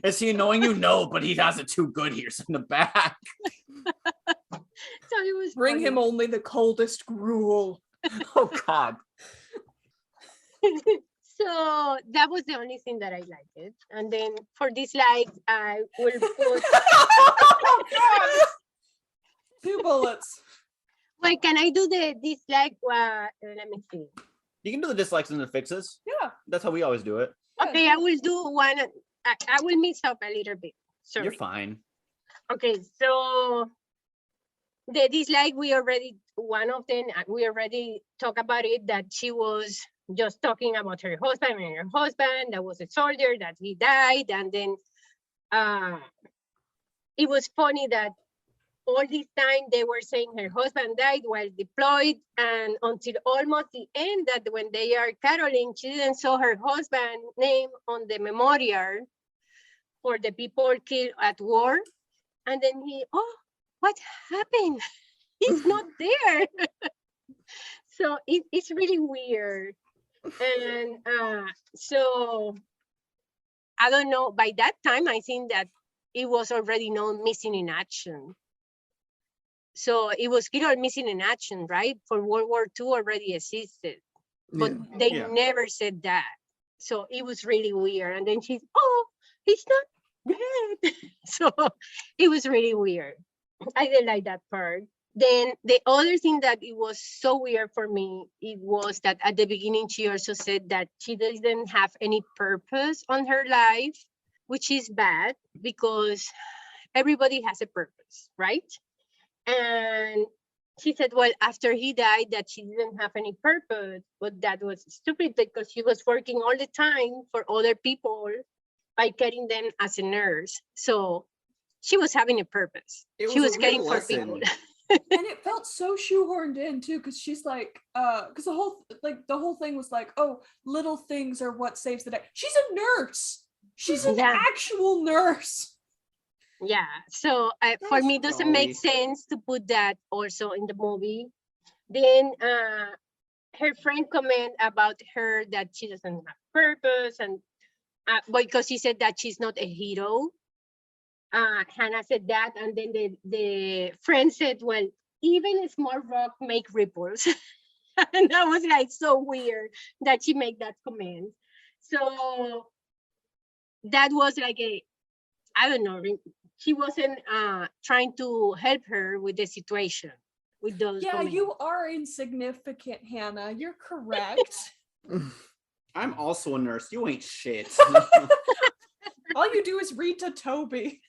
Is he annoying you? No, but he has it too good here. Send him back. So it was Bring funny. him only the coldest gruel. Oh God. So that was the only thing that I liked. And then for dislikes, I will put. Oh God. 2 bullets. Wait, can I do the dislike? Let me see. You can do the dislikes and the fixes. Yeah. That's how we always do it. Yeah, Okay, I will do one. I will mix up a little bit. Sorry. You're fine. Okay, so the dislike, one of them, we already talked about it, that she was just talking about her husband and her husband that was a soldier, that he died. And then it was funny that all this time they were saying her husband died while deployed, and until almost the end, that when they are caroling, she didn't saw her husband name on the memorial for the people killed at war. And then what happened? He's not there. So it's really weird. And so I don't know, by that time, I think that it was already known missing in action. So it was killed or missing in action, right? For World War II already existed, but Yeah. they Yeah. never said that. So it was really weird. And then he's not dead. So it was really weird. I didn't like that part. Then the other thing that it was so weird for me, it was that at the beginning, she also said that she didn't have any purpose on her life, which is bad because everybody has a purpose, right? And she said, well, after he died, that she didn't have any purpose, but that was stupid because she was working all the time for other people by getting them as a nurse. So she was having a purpose. She was a real caring for lesson. people. And it felt so shoehorned in too, because she's like, because the whole thing was like, oh, little things are what saves the day. She's a nurse. She's an Yeah. actual nurse. Yeah, so for That's me, it doesn't make jolly. sense to put that also in the movie. Then her friend comment about her that she doesn't have purpose, and because he said that she's not a hero. Hannah said that, and then the friend said, well, even a small rock make ripples. And that was like so weird that she made that comment. So that was like I don't know, she wasn't trying to help her with the situation with those Yeah, comments. you are insignificant, Hannah. You're correct. I'm also a nurse. You ain't shit. All you do is read to Toby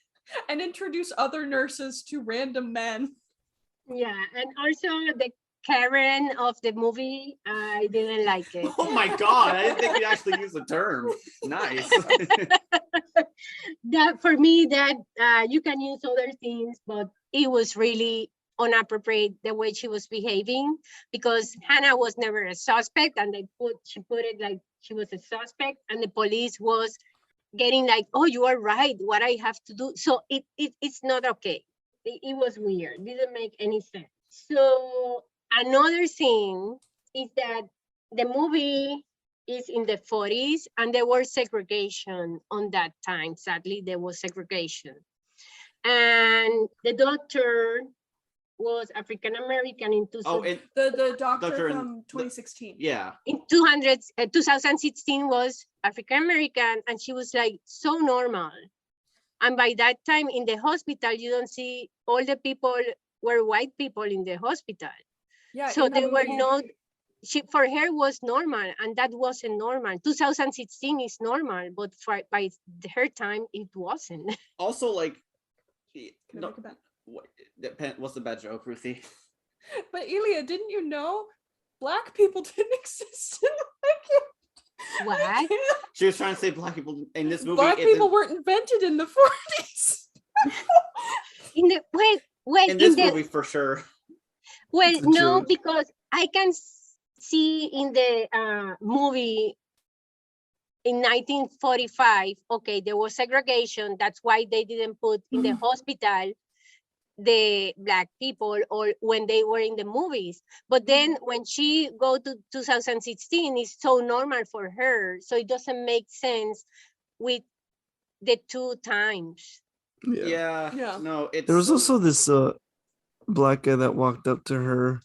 and introduce other nurses to random men. Yeah, and also the Karen of the movie, I didn't like it. Oh my god, I didn't think you'd actually use the term. Nice. That for me, that you can use other things, but it was really inappropriate the way she was behaving, because Hannah was never a suspect, and she put it like she was a suspect, and the police was getting like, oh, you are right, what I have to do. So it's not okay. It was weird, didn't make any sense. So another thing is that the movie is in the 40s, and there was segregation on that time. Sadly, there was segregation. And the doctor was African American in Oh, and The doctor Doctor in from 2016. yeah. in 2016 was African American, and she was like so normal. And by that time in the hospital, you don't see all the people were white people in the hospital. Yeah, So in the they were movie. not, for her was normal, and that wasn't normal. 2016 is normal, but by her time, it wasn't. Also, like, Can I no, make a bet? what's the bad joke, Ruthie? But Elia, didn't you know black people didn't exist in the What? She was trying to say black people in this movie. Black people weren't invented in the 40s. In the wait in this in the movie for sure. well, It's a no, joke. because I can see in the movie in 1945, okay, there was segregation. That's why they didn't put in the hospital the black people, or when they were in the movies. But then when she go to 2016, it's so normal for her, so it doesn't make sense with the two times. Yeah. Yeah. No, it's There was also this black guy that walked up to her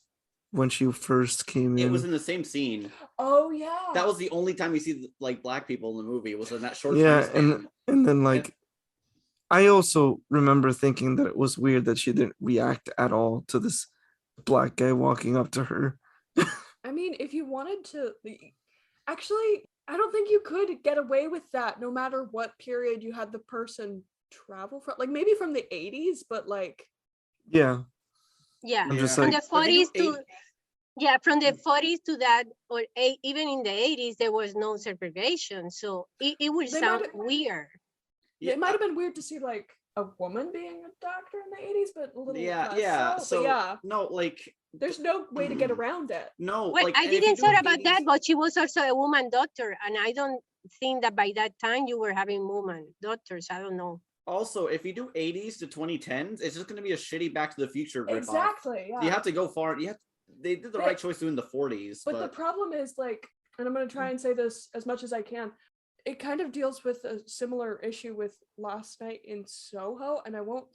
when she first came in. it was in the same scene. Oh yeah. That was the only time you see like black people in the movie. It was in that short Yeah, time span. and then like I also remember thinking that it was weird that she didn't react at all to this black guy walking up to her. I mean, if you wanted to, actually, I don't think you could get away with that no matter what period you had the person travel from. Like maybe from the 80s, but like, Yeah. Yeah, I'm just from like, the But if you 40s do to yeah, from the 40s to that, or even in the 80s, there was no segregation. So it would They sound might- weird. it might have been weird to see like a woman being a doctor in the 80s, but a little yeah, less yeah. so. So But yeah, no, like there's no way to get around it. no, Well, like I and if you didn't do thought about that, 80s but she was also a woman doctor, and I don't think that by that time you were having woman doctors. I don't know. Also, if you do 80s to 2010s, it's just going to be a shitty Back to the Future ripoff. Exactly. Yeah. You have to go far. They did the right choice doing the 40s, But the problem is like, and I'm going to try and say this as much as I can. It kind of deals with a similar issue with Last Night in Soho, and I don't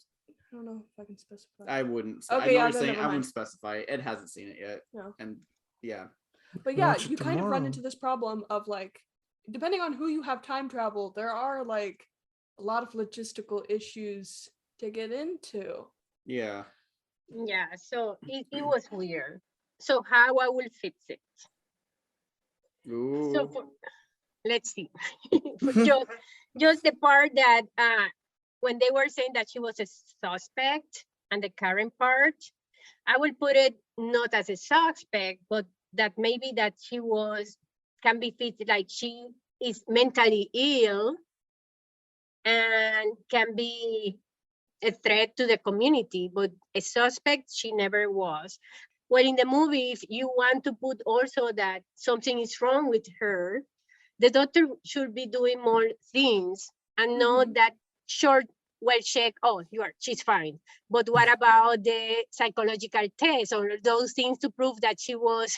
know if I can specify. I wouldn't. Okay, I know yeah, you're then saying never I wouldn't mind. specify. Ed hasn't seen it yet, No. and yeah, But yeah, Watch it you kind of run tomorrow. into this problem of like, depending on who you have time travel, there are like a lot of logistical issues to get into. yeah. Yeah, so it was weird. So how I will fix it? Ooh. So let's see. For just the part that when they were saying that she was a suspect, and the current part, I will put it not as a suspect, but that maybe that she can be fitted, like she is mentally ill and can be a threat to the community, but a suspect she never was. Well, in the movie, if you want to put also that something is wrong with her, the doctor should be doing more things and not that short, well, check, oh, she's fine. But what about the psychological test or those things to prove that she was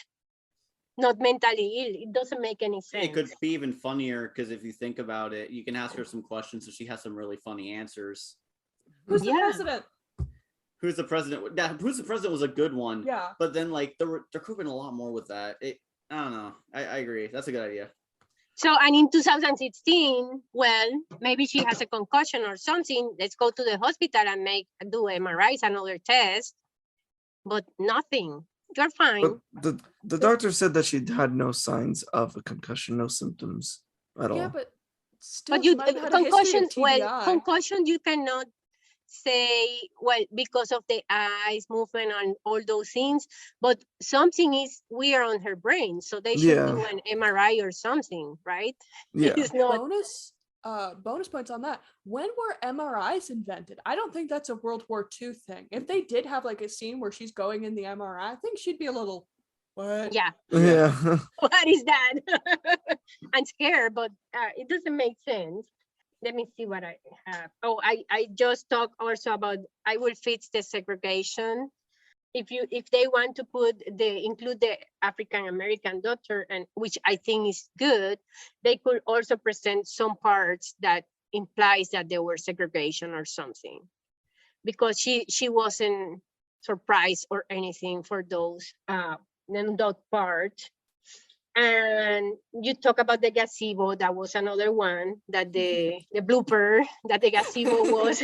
not mentally ill. It doesn't make any sense. It could be even funnier because if you think about it, you can ask her some questions, so she has some really funny answers. Who's the Yeah. president? Who's the president? Yeah, Who's the president was a good one. Yeah. But then like there could have been a lot more with that. I don't know. I agree. That's a good idea. So, and in 2016, well, maybe she has a concussion or something. Let's go to the hospital and do MRIs and other tests, but nothing. You're fine. But the doctor said that she had no signs of a concussion, no symptoms at all. Yeah, but still, But you she might have had a history concussion, of well, TBI. concussion, you cannot say, well, because of the eyes movement and all those things, but something is weird on her brain, so they should do an MRI or something, right? Yeah. It's not. Bonus points on that. When were MRIs invented? I don't think that's a World War II thing. If they did have like a scene where she's going in the MRI, I think she'd be a little, what? Yeah. Yeah. What is that? I'm scared, but it doesn't make sense. Let me see what I have. Oh, I just talked also about, I will fix the segregation. If they want to include the African American doctor, and which I think is good, they could also present some parts that implies that there were segregation or something, because she wasn't surprised or anything for those that part. And you talk about the gazebo. That was another one, that the blooper, that the gazebo was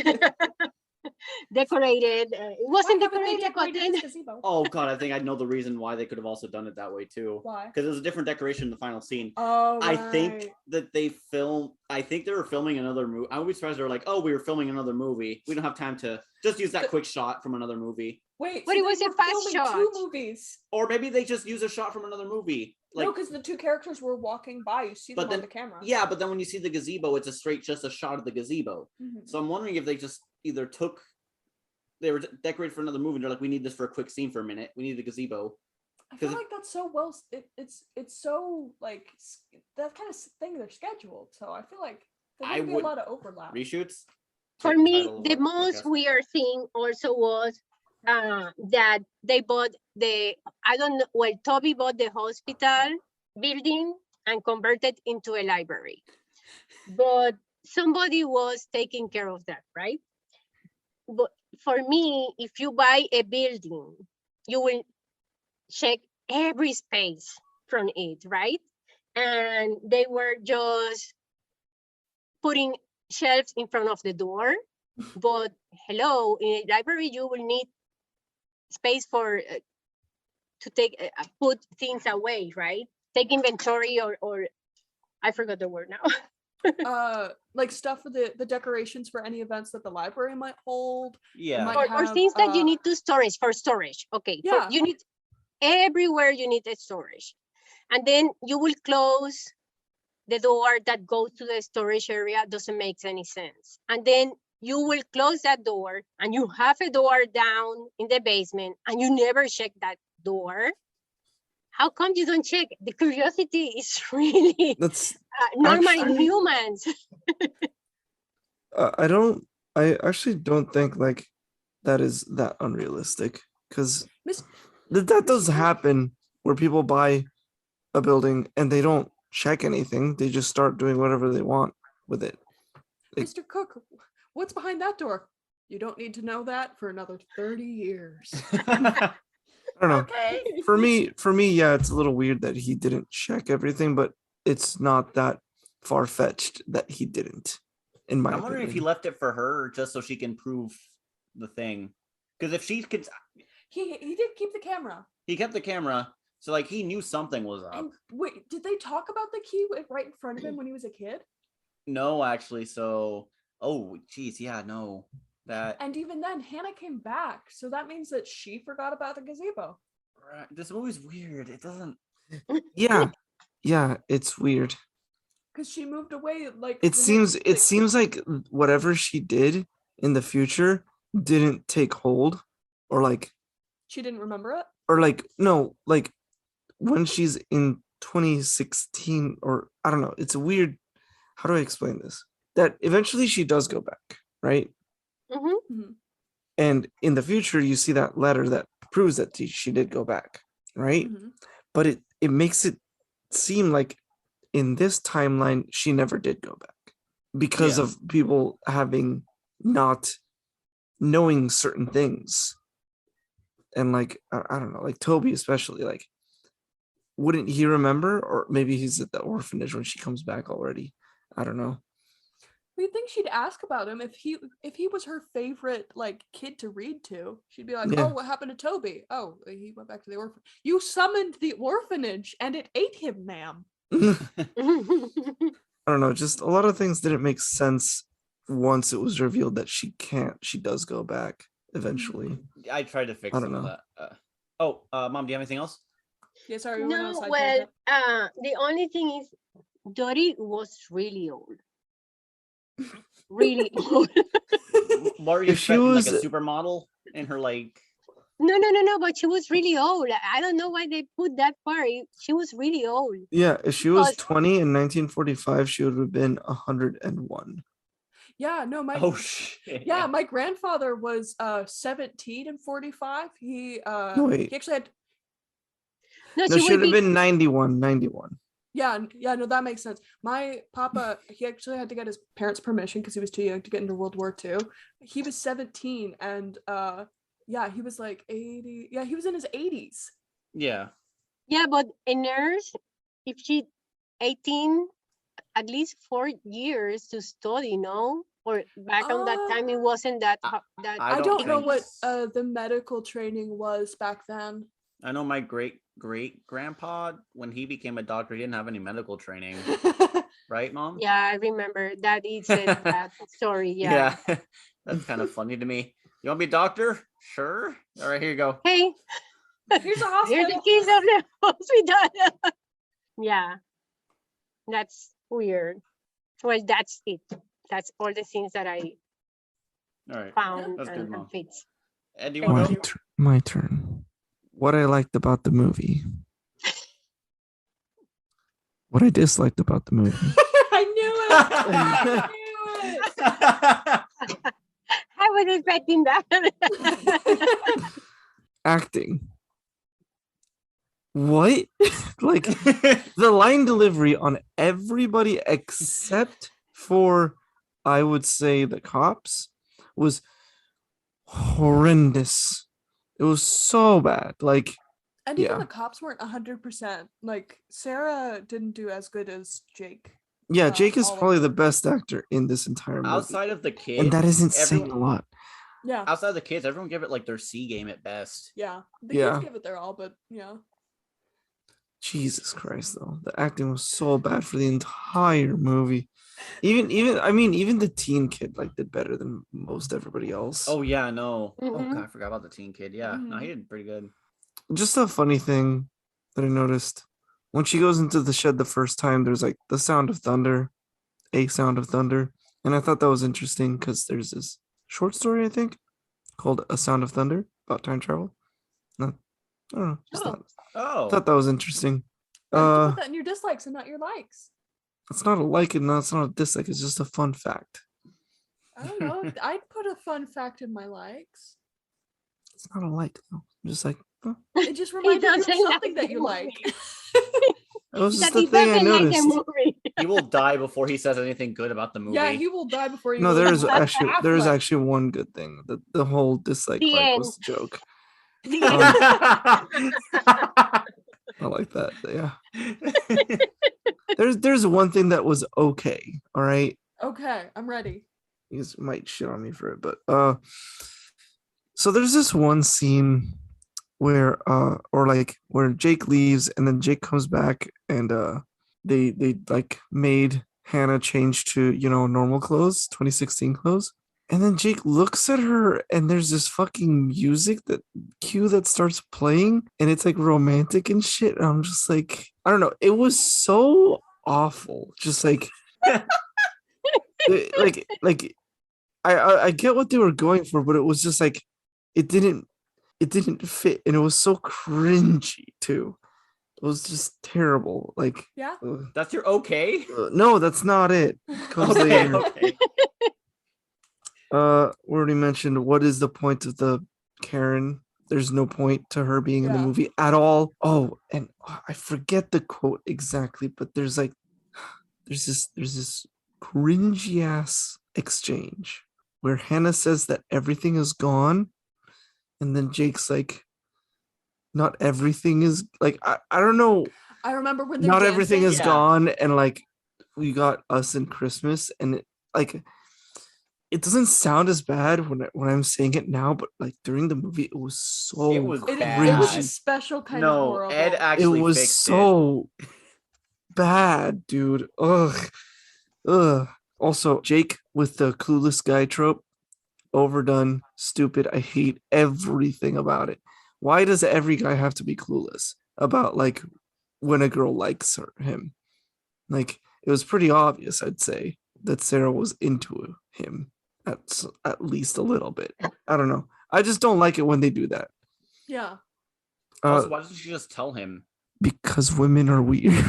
decorated. It wasn't decorated, but then Oh god, I think I know the reason why they could have also done it that way too. Why? Because it was a different decoration in the final scene. Oh, I right. think that they were filming another movie. I would be surprised they were like, oh, we were filming another movie. We don't have time to just use that quick shot from another movie. Wait, but so it was they a were fast filming shot. 2 movies. Or maybe they just use a shot from another movie. Like, No, because the 2 characters were walking by. You see them but on then the camera. yeah, but then when you see the gazebo, it's just a shot of the gazebo. Mhm. So I'm wondering if they just either they were decorated for another movie and they're like, we need this for a quick scene for a minute. We need the gazebo. I feel like that's so well. It's so like that kind of thing they're scheduled. So I feel like there I would be a would- lot of overlap. Reshoots? for Title me, of the our most podcast. weird thing also was that they bought Toby bought the hospital building and converted into a library. But somebody was taking care of that, right? But for me, if you buy a building, you will check every space from it, right? And they were just putting shelves in front of the door. But hello, in a library, you will need space for to put things away, right? Take inventory or I forgot the word now. Like stuff for the decorations for any events that the library might hold. Yeah. might or have, things that you need to storage for storage. Okay. Yeah. You need everywhere you need a storage. And then you will close the door that goes to the storage area. Doesn't make any sense. And then you will close that door and you have a door down in the basement and you never check that door. How come you don't check? The curiosity is really That's normal in actually- humans. I actually don't think like that is that unrealistic, because that does happen where people buy a building and they don't check anything. They just start doing whatever they want with it. Mr. Cook, what's behind that door? You don't need to know that for another 30 years. I don't know. Okay. For me, yeah, it's a little weird that he didn't check everything, but it's not that far-fetched that he didn't, in my I'm wondering if he opinion. left it for her just so she can prove the thing. Because if she could, He did keep the camera. he kept the camera, so like he knew something was up. And wait, did they talk about the key right in front of him when he was a kid? No, actually, so geez, yeah, no. That And even then, Hannah came back, so that means that she forgot about the gazebo. this movie's weird. It doesn't. Yeah, it's weird. Because she moved away like It the seems next- it seems like whatever she did in the future didn't take hold, or like she didn't remember it. no, like when she's in 2016, or I don't know. It's a weird. How do I explain this? That eventually she does go back, right? Mhm. And in the future, you see that letter that proves that she did go back, right? Mhm. But it makes it seem like in this timeline she never did go back because Yeah. of people having not knowing certain things. And like I don't know, like Toby especially, like wouldn't he remember? Or maybe he's at the orphanage when she comes back already. I don't know. You'd think she'd ask about him if he was her favorite like kid to read to. She'd be like, Yeah. "Oh, what happened to Toby? Oh, he went back to the orphan. You summoned the orphanage and it ate him, ma'am." I don't know, just a lot of things didn't make sense once it was revealed that she does go back eventually. I tried to fix I don't some of know. that. Mom, do you have anything else? Yeah, sorry, we went No, outside. well, the only thing is Dory was really old. Really old. What are you If she expecting, like a was- supermodel in her like? No, but she was really old. I don't know why they put that part. She was really old. Yeah, if she was Because- 20 in 1945, she would have been 101. Yeah, no, Oh shit! yeah, my grandfather was 17 and 45. He No, wait. he actually had No, No, she she would would have be. been 91. yeah, no, that makes sense. My papa, he actually had to get his parents' permission because he was too young to get into World War II. He was 17 and yeah, he was like 80. Yeah, he was in his 80s. Yeah. Yeah, but a nurse, if she 18, at least 4 years to study, no? Or back on that time, it wasn't that. That I I don't don't know what think- the medical training was back then. I know my great grandpa, when he became a doctor, he didn't have any medical training, right, Mom? Yeah, I remember that. It said that story. Yeah. That's kind of funny to me. You want to be a doctor? Sure. All right, here you go. Hey, Here's a here's hospital. the keys of the hospital. Yeah, that's weird. Well, that's it. That's all the things that I All right. found That's good, and Mom. fits. Ed, do you Thank want you. to go? My turn. What I liked about the movie. What I disliked about the movie. I knew it. I knew it. I was expecting that. Acting. What? Like the line delivery on everybody except for, I would say, the cops was horrendous. It was so bad. Like, And even yeah. the cops weren't 100%. Like Sarah didn't do as good as Jake. Yeah, Jake is all of probably the them. best actor in this entire movie. Outside of the kids, And that isn't saying everyone, a lot. Yeah. outside of the kids, everyone give it like their C game at best. Yeah. The Yeah. kids give it their all, but yeah. Jesus Christ, though. The acting was so bad for the entire movie. Even the teen kid like did better than most everybody else. Oh yeah, no. Oh Mhm. god, I forgot about the teen kid. Yeah, no, he did pretty good. Just a funny thing that I noticed. When she goes into the shed the first time, there's like the sound of thunder, a sound of thunder. And I thought that was interesting because there's this short story, I think, called A Sound of Thunder about time travel. No, I don't know. Just Oh, thought that was interesting. Why did you put that in your dislikes and not your likes? It's not a like and it's not a dislike. It's just a fun fact. I don't know. I'd put a fun fact in my likes. It's not a like though. I'm just like, oh, It just reminded you of doesn't like something that the you like. movie. it was just That a he thing I doesn't like noticed. the movie. he will die before he says anything good about the movie. Yeah, he will die before you. No, go there is to Affleck. actually one good thing. The whole dislike The like was end. a joke. The I like that. Yeah. There's one thing that was okay. All right. Okay, I'm ready. You guys might shit on me for it, but so there's this one scene where where Jake leaves and then Jake comes back and they like made Hannah change to normal clothes, 2016 clothes. And then Jake looks at her and there's this fucking music that starts playing and it's like romantic and shit. And I'm just like, I don't know. It was so awful. Just like, I get what they were going for, but it was just like, it didn't fit. And it was so cringy too. It was just terrible. Like, Yeah. That's your okay? no, that's not it. Comes Okay, later. okay. We already mentioned what is the point of the Karen there's no point to her being in the Yeah. movie at all. Oh, and I forget the quote exactly, but there's this cringy ass exchange where Hannah says that everything is gone, and then Jake's like, not everything is like I don't know, I remember when they're not everything dancing. is Yeah. gone, and like we got Us in Christmas, and it doesn't sound as bad when I'm saying it now, but like during the movie, it was so It was It was a bad. special kind of No, horrible. Ed It actually was fixed so bad, dude. Ugh. Also, Jake with the clueless guy trope, overdone, stupid. I hate everything about it. Why does every guy have to be clueless about like when a girl likes him? Like it was pretty obvious, I'd say, that Sarah was into him at least a little bit. I don't know. I just don't like it when they do that. Yeah. Also, why doesn't she just tell him? Because women are weird.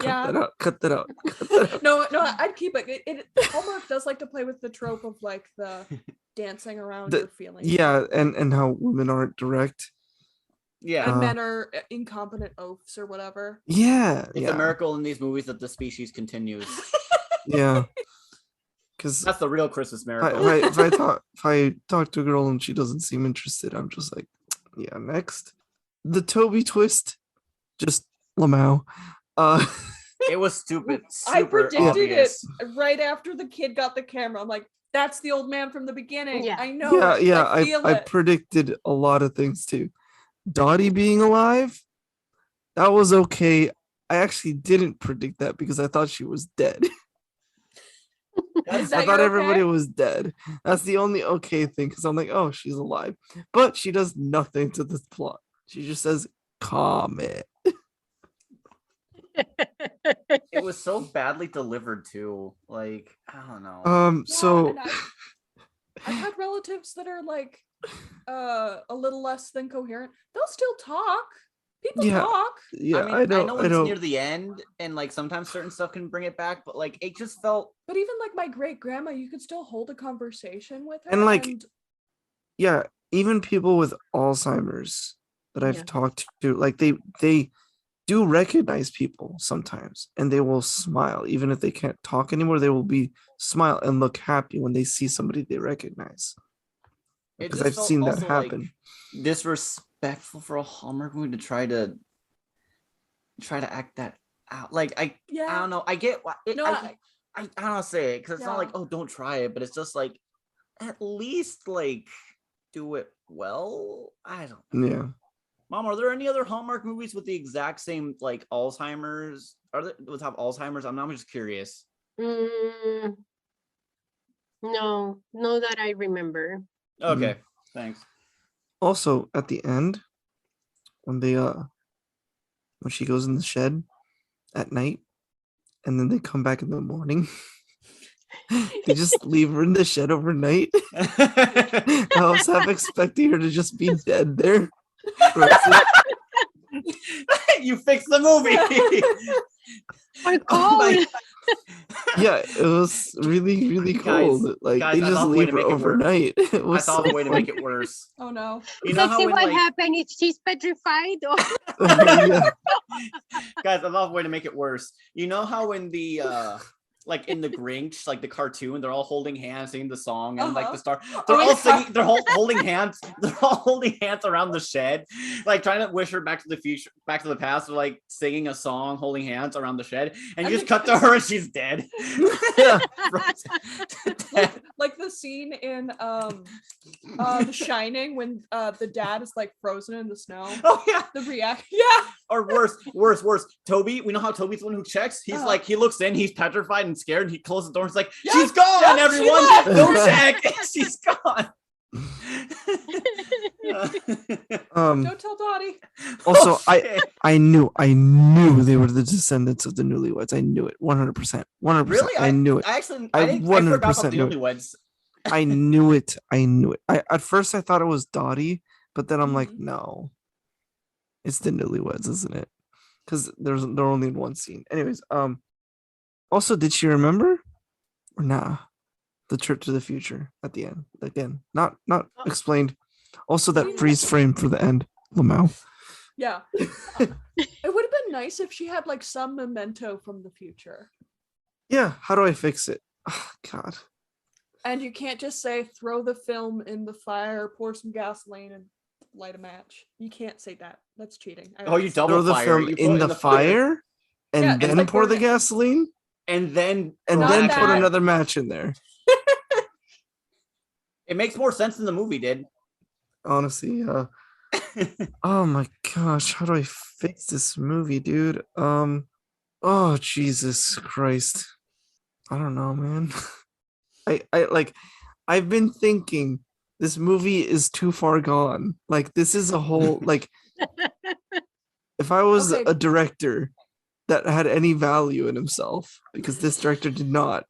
Yeah. Cut that out. Cut that out. No, I'd keep it. Hallmark does like to play with the trope of like the dancing around your feelings. Yeah, and how women aren't direct. Yeah. And men are incompetent oafs or whatever. Yeah. It's a miracle in these movies that the species continues. Yeah. Because That's the real Christmas miracle. if I talk to a girl and she doesn't seem interested, I'm just like, yeah, next. The Toby twist, just Lamau. It was stupid. I Super predicted obvious. it right after the kid got the camera. I'm like, that's the old man from the beginning. Yeah. I know. I feel I it. predicted a lot of things too. Dottie being alive, that was okay. I actually didn't predict that because I thought she was dead. Is I that thought your everybody okay? was dead. That's the only okay thing because I'm like, oh, she's alive. But she does nothing to this plot. She just says, comment. It was so badly delivered too. Like, I don't know. Yeah, So and I've had relatives that are like a little less than coherent. They'll still talk. People Yeah. talk. yeah, I mean, I know. it's near the end, and like sometimes certain stuff can bring it back, but like it just felt. But even like my great grandma, you could still hold a conversation with her. And like, yeah, even people with Alzheimer's that I've Yeah. talked to, like they do recognize people sometimes, and they will smile even if they can't talk anymore. They will be smile and look happy when they see somebody they recognize. It Because just I've felt seen that also, happen. Like, disrespectful for a Hallmark movie to try to act that out. Like I don't know. I get why. I don't know say it because it's not like, oh, don't try it, but it's just like at least like do it well. I don't know. Yeah. Mom, are there any other Hallmark movies with the exact same like Alzheimer's? Are there with have Alzheimer's? I'm just curious. No, that I remember. Okay, thanks. Also, at the end, when she goes in the shed at night, and then they come back in the morning, they just leave her in the shed overnight. I was half expecting her to just be dead there. You fixed the movie. Yeah, it was really, really cold. Like guys, they just leave her overnight. It was I thought of a way to make it worse. Oh no! You know how what happened if she's petrified? Or... Yeah. Guys, I thought of a way to make it worse. You know how when the like in the Grinch, like the cartoon, they're all holding hands singing the song, and like the star, they're all singing, they're all holding hands, around the shed, like trying to wish her back to the future, back to the past, or like singing a song, holding hands around the shed, and you just cut to her and she's dead. Yeah. like the scene in The Shining when the dad is like frozen in the snow. Oh yeah, the react. Yeah. Or worse. Toby, we know how Toby's the one who checks. He's like, he looks in, he's petrified and scared, and he closes the door and he's like, she's gone, everyone! Don't check! She's gone! Don't tell Dottie. Also, I knew they were the descendants of the Newlyweds. I knew it 100%. 100%. Really? I knew it. I 100% forgot about the knew Newlyweds. I knew it. At first I thought it was Dottie, but then I'm like, no. It's the Newlyweds, isn't it? Because they're only in one scene. Anyways, also, did she remember or nah? The trip to the future at the end. Again, not explained. Also, that freeze frame for the end, Lamau. Yeah. It would have been nice if she had like some memento from the future. Yeah, how do I fix it? Oh, God. And you can't just say throw the film in the fire, pour some gasoline, and light a match. You can't say that. That's cheating. I Oh, you already said double Throw the fire. film You in put it the fire and Yeah, just, then like, pour burn the it. gasoline and then and Not then that. put another match in there. It makes more sense than the movie did. Honestly, oh my gosh, how do I fix this movie, dude? Oh Jesus Christ. I don't know, man. I've been thinking this movie is too far gone. Like this is a whole like if I was Okay. a director that had any value in himself, because this director did not,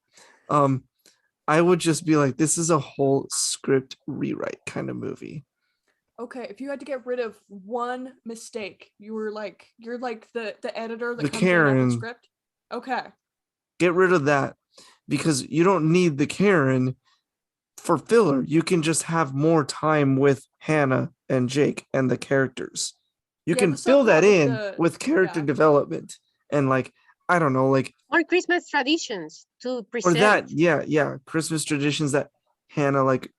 I would just be like, this is a whole script rewrite kind of movie. Okay, if you had to get rid of one mistake, you're like the editor that The comes in after Karen. the script. Okay. Get rid of that because you don't need the Karen for filler. You can just have more time with Hannah and Jake and the characters. You Yeah, can the fill that subplot in with character yeah. development and like I don't know, like Or Christmas traditions to or present. that, yeah, Christmas traditions that Hannah like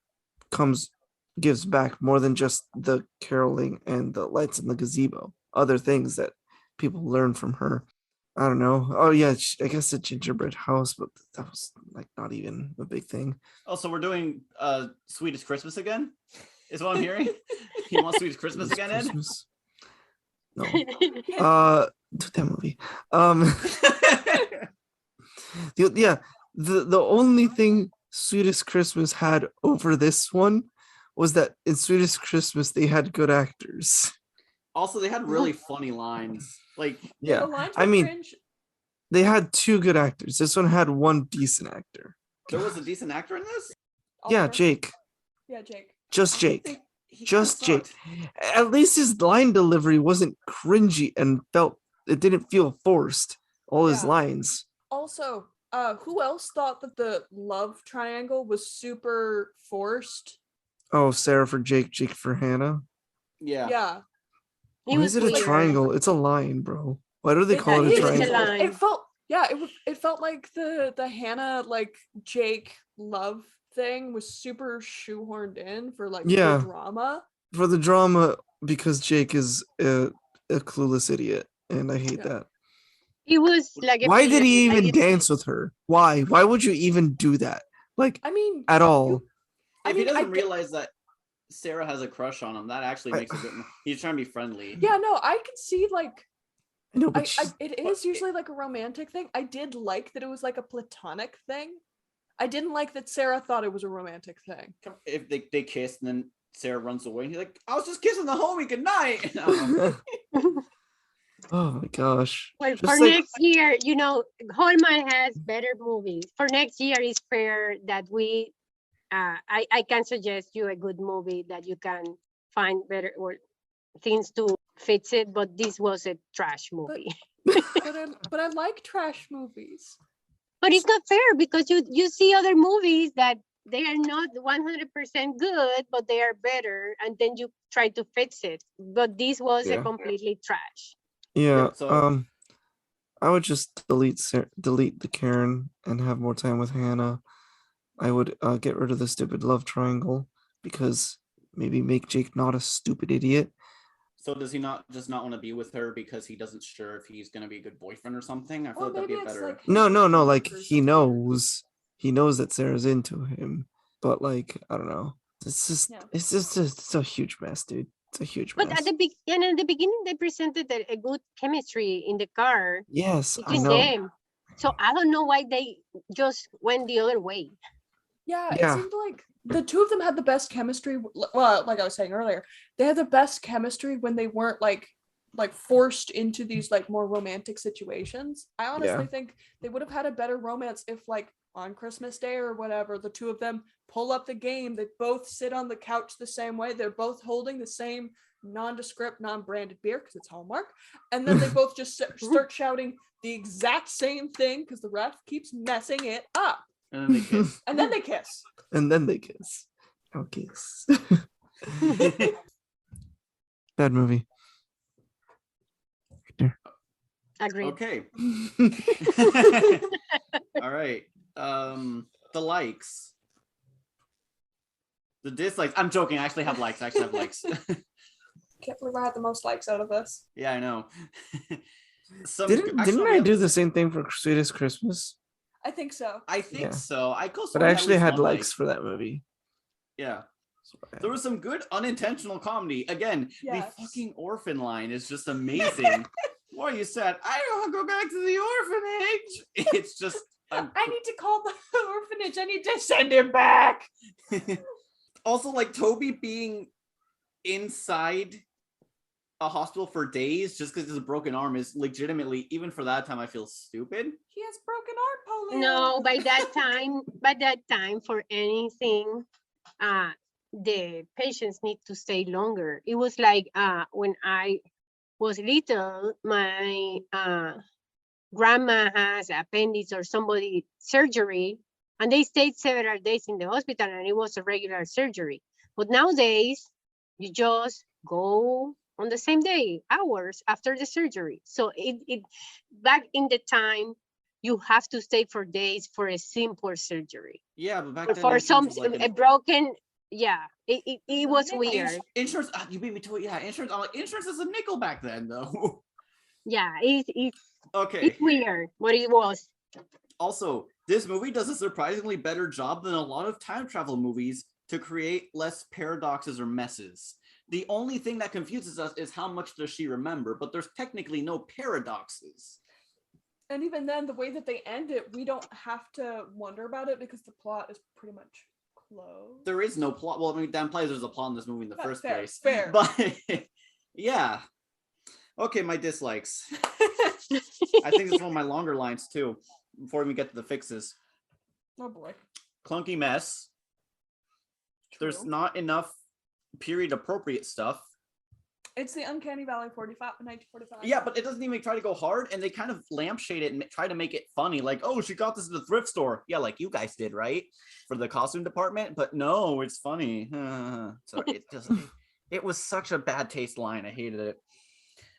gives back more than just the caroling and the lights in the gazebo. Other things that people learn from her. I don't know. Oh yeah, I guess a gingerbread house, but that was like not even a big thing. Oh, so we're doing Sweetest Christmas again? Is what I'm hearing. You want Sweetest Christmas again, Ed? Christmas? No. That movie. The only thing Sweetest Christmas had over this one was that in Sweetest Christmas they had good actors. Also, they had really funny lines. Like, The Yeah, lines I were mean, cringe. they had two good actors. This one had one decent actor. there was a decent actor in this? Yeah, Oliver. Jake. Yeah, Jake. Just Jake. He Just kinda Jake. sucked. At least his line delivery wasn't cringy and it didn't feel forced. All his Yeah. lines. Also, who else thought that the love triangle was super forced? Oh, Sarah for Jake, Jake for Hannah. Yeah. Yeah. It Why was is it a weird. triangle? It's a line, bro. Why do they call it a is, it's a triangle? line. It felt it felt like the Hannah like Jake love thing was super shoehorned in for like Yeah. the drama. For the drama, because Jake is a clueless idiot, and I hate Yeah. that. It was like a Why did he filler, like even it's- dance with her? Why? Why would you even do that? Like I mean, at all? If he I doesn't get- realize that Sarah has a crush on him, that actually makes it good. He's trying to be friendly. Yeah, no, I could see like I know, but it is usually like a romantic thing. I did like that it was like a platonic thing. I didn't like that Sarah thought it was a romantic thing. If they kiss and then Sarah runs away, and he's like, I was just kissing the homie, good night. Oh. oh my gosh. Well, Just for like- next year, you know, Hallmark has better movies. For next year, it's fair that we, I can suggest you a good movie that you can find better or things to fix it. But this was a trash movie. But I like trash movies. But it's not fair because you see other movies that they are not 100% good, but they are better, and then you try to fix it. But this was a Yeah. completely trash. Yeah. So- I would just delete the Karen and have more time with Hannah. I would get rid of the stupid love triangle because maybe make Jake not a stupid idiot. So does he not want to be with her because he doesn't sure if he's gonna be a good boyfriend or something? I feel Well, like that'd be maybe a it's better. like No, his like coworkers he that's weird. knows that Sarah's into him, but like I don't know. Yeah. It's a huge mess, dude. It's a huge But mess. at the beginning, they presented a good chemistry in the car Yes, I between know. them. So I don't know why they just went the other way. Yeah, Yeah. it seemed like the two of them had the best chemistry. Well, like I was saying earlier, they had the best chemistry when they weren't like forced into these like more romantic situations. I honestly Yeah. think they would have had a better romance if like on Christmas Day or whatever, the two of them pull up the game. They both sit on the couch the same way. They're both holding the same nondescript, non-branded beer because it's Hallmark, and then they both just start shouting the exact same thing because the ref keeps messing it up. And then they kiss. And then they kiss. And then they kiss. Oh, kiss. Bad movie. Agreed. Okay. All right. The likes. The dislikes. I'm joking. I actually have likes. Can't believe I had the most likes out of this. Yeah, I know. Didn't I do the same thing for Sweetest Christmas? I think so. I think so. I But I actually had likes for that movie. Yeah. There was some good unintentional comedy. Again, Yes. the fucking orphan line is just amazing. Why you said, I don't want to go back to the orphanage. It's just I need to call the orphanage. I need to send him back. also like Toby being inside a hospital for days just because he has a broken arm is legitimately, even for that time, I feel stupid. He has broken arm polio. No, by that time, for anything, the patients need to stay longer. It was like when I was little, my grandma has appendix or somebody surgery, and they stayed several days in the hospital, and it was a regular surgery. But nowadays, you just go on the same day, hours after the surgery. So it back in the time, you have to stay for days for a simple surgery. Yeah, but back Or then for some insurance was like a broken, yeah, it was nickel. weird. insurance. You beat me to it. Yeah, insurance. I'm like, insurance is a nickel back then, though. Yeah, it's Okay. weird what it was. Also, this movie does a surprisingly better job than a lot of time travel movies to create less paradoxes or messes. The only thing that confuses us is how much does she remember, but there's technically no paradoxes. And even then, the way that they end it, we don't have to wonder about it because the plot is pretty much closed. There is no plot. Well, I mean, Dan plays there's a plot in this movie in the first fair, place. fair. But yeah. Okay, my dislikes. I think this is one of my longer lines too, before we get to the fixes. Oh boy. Clunky mess. There's True. not enough period appropriate stuff. It's the Uncanny Valley 1945. Yeah, but it doesn't even try to go hard, and they kind of lampshade it and try to make it funny. Like, oh, she got this in the thrift store. Yeah, like you guys did, right? For the costume department. But no, it's funny. So it was such a bad taste line. I hated it.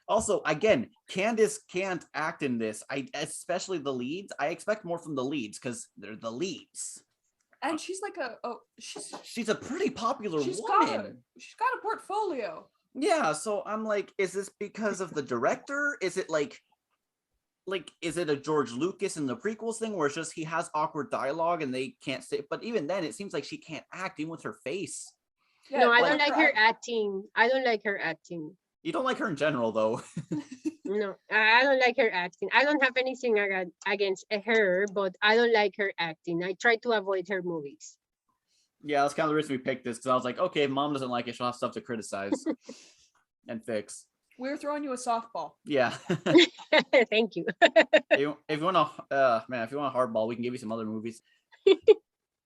Also, again, Candace can't act in this. Especially the leads. I expect more from the leads because they're the leads. And she's like she's a pretty popular woman. She's got a portfolio. Yeah, so I'm like, is this because of the director? Is it like is it a George Lucas in the prequels thing where it's just he has awkward dialogue and they can't say? But even then, it seems like she can't act even with her face. Yeah, no, I don't like her acting. I don't like her acting. You don't like her in general, though. No, I don't like her acting. I don't have anything against her, but I don't like her acting. I try to avoid her movies. Yeah, that's kind of the reason we picked this, because I was like, okay, if mom doesn't like it, she'll have stuff to criticize and fix. We're throwing you a softball. Yeah. Thank you. if you want to, if you want a hardball, we can give you some other movies.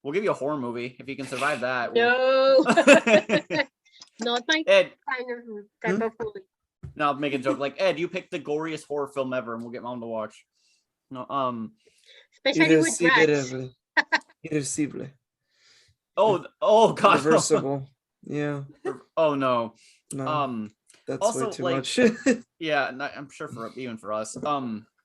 We'll give you a horror movie if you can survive that. No. Not my Ed, kind of movie. No, I'm making a joke. Like, Ed, you picked the goriest horror film ever, and we'll get mom to watch. No, especially with rats. Irreversible. Oh god. Reversible. Yeah. Oh no. No. That's also, way too like, much. Yeah, I'm sure even for us.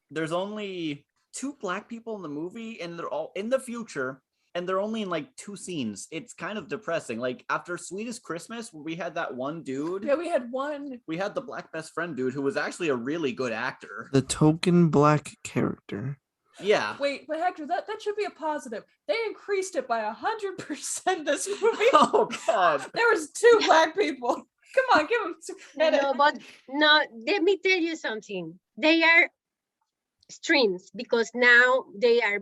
There's only 2 black people in the movie, and they're all in the future, and they're only in like 2 scenes. It's kind of depressing. Like after Sweetest Christmas, we had that one dude. Yeah, we had one. We had the black best friend dude who was actually a really good actor. The token black character. Yeah. Wait, but Hector, that should be a positive. They increased it by 100% this movie. Oh god. There was 2 black people. Come on, give them some credit. No, but no, let me tell you something. They are streams because now they are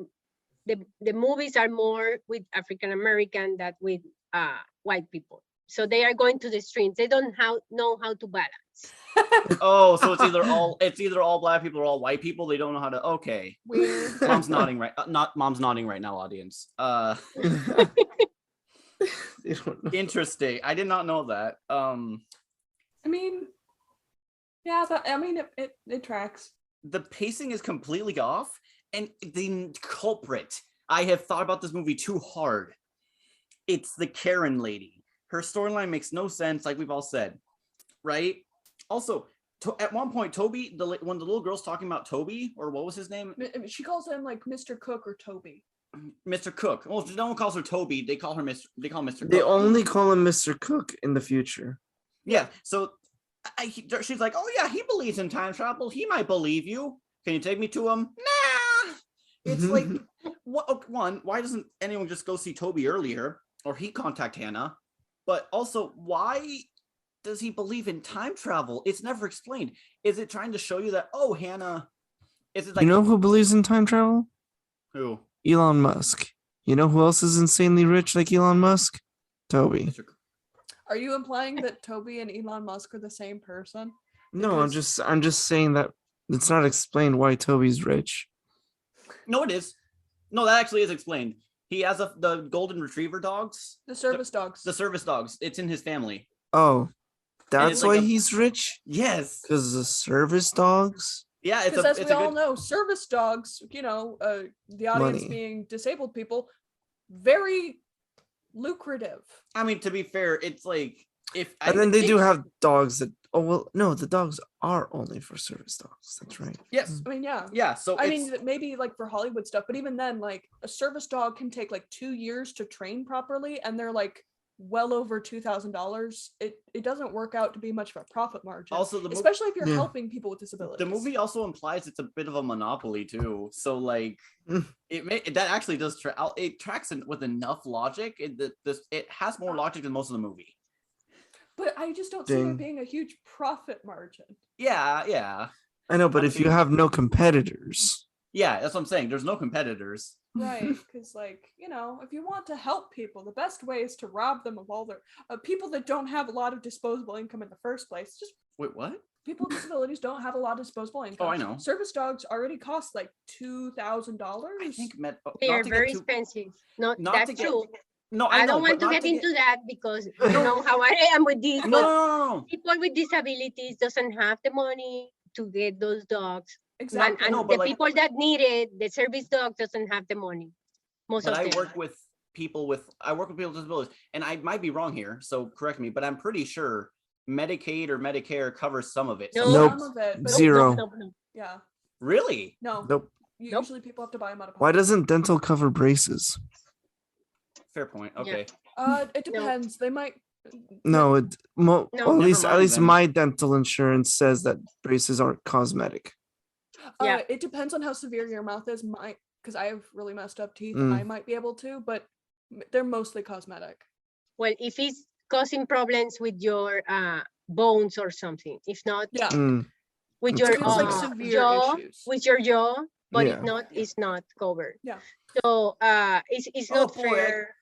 the movies are more with African American than with white people. So they are going to the streams. They don't know how to balance. Oh, so it's either all black people or all white people. They don't know how to. Okay. Weird. Mom's nodding right. Mom's nodding right now, audience. Interesting. I did not know that. I mean, yeah, it tracks. The pacing is completely off, and the culprit. I have thought about this movie too hard. It's the Karen lady. Her storyline makes no sense, like we've all said, right? Also, at one point, Toby, when the little girl's talking about Toby, or what was his name? She calls him like Mr. Cook or Toby. Mr. Cook. Well, if no one calls her Toby, they call Mr. Cook. They only call him Mr. Cook in the future. Yeah. So she's like, oh yeah, he believes in time travel. He might believe you. Can you take me to him? Nah. It's like, one, why doesn't anyone just go see Toby earlier, or he contact Hannah? But also, why does he believe in time travel? It's never explained. Is it trying to show you that, oh, Hannah, is it like, you know who believes in time travel? who? Elon Musk. You know who else is insanely rich like Elon Musk? Toby. Are you implying that Toby and Elon Musk are the same person? No, I'm just saying that it's not explained why Toby's rich. No, it is. No, that actually is explained. He has the golden retriever dogs. The service dogs. The service dogs. It's in his family. Oh, that's it's why like he's rich? Yes. Because the service dogs? Yeah, because as we all know, service dogs, the audience Money. being disabled people, very lucrative. I mean, to be fair, it's like then they do have dogs that. Oh well, no, the dogs are only for service dogs. That's right. Yes. I mean, yeah. Yeah. So I mean, maybe like for Hollywood stuff, but even then, like a service dog can take like 2 years to train properly, and they're like well over $2,000. It doesn't work out to be much of a profit margin. Also, especially if you're helping people with disabilities. The movie also implies it's a bit of a monopoly too. So like, that actually does it tracks with enough logic. It has more logic than most of the movie. But I just don't see there being a huge profit margin. Yeah. I know, but if you have no competitors. Yeah, that's what I'm saying. There's no competitors. Right, because if you want to help people, the best way is to rob them of all their people that don't have a lot of disposable income in the first place. Just wait, what? People with disabilities don't have a lot of disposable income. Oh, I know. Service dogs already cost like $2,000. I think they are very expensive. That's true. No, I don't want to get into that because you know how I am with this. No. People with disabilities doesn't have the money to get those dogs. Exactly. And the people that need it, the service dog doesn't have the money. Most of them. I work with people with disabilities, and I might be wrong here, so correct me, but I'm pretty sure Medicaid or Medicare covers some of it. Nope. Some of it, but Zero. No. Yeah. Really? No. Nope. Usually people have to buy them out of pocket. Why doesn't dental cover braces? Fair point. Okay. It depends. They might. No, at least then. my dental insurance says that braces are cosmetic. It depends on how severe your mouth is. Because I have really messed up teeth, I might be able to, but they're mostly cosmetic. Well, if it's causing problems with your bones or something, if not, with your jaw, with your jaw, but if not, it's not covered. Yeah. So it's not fair.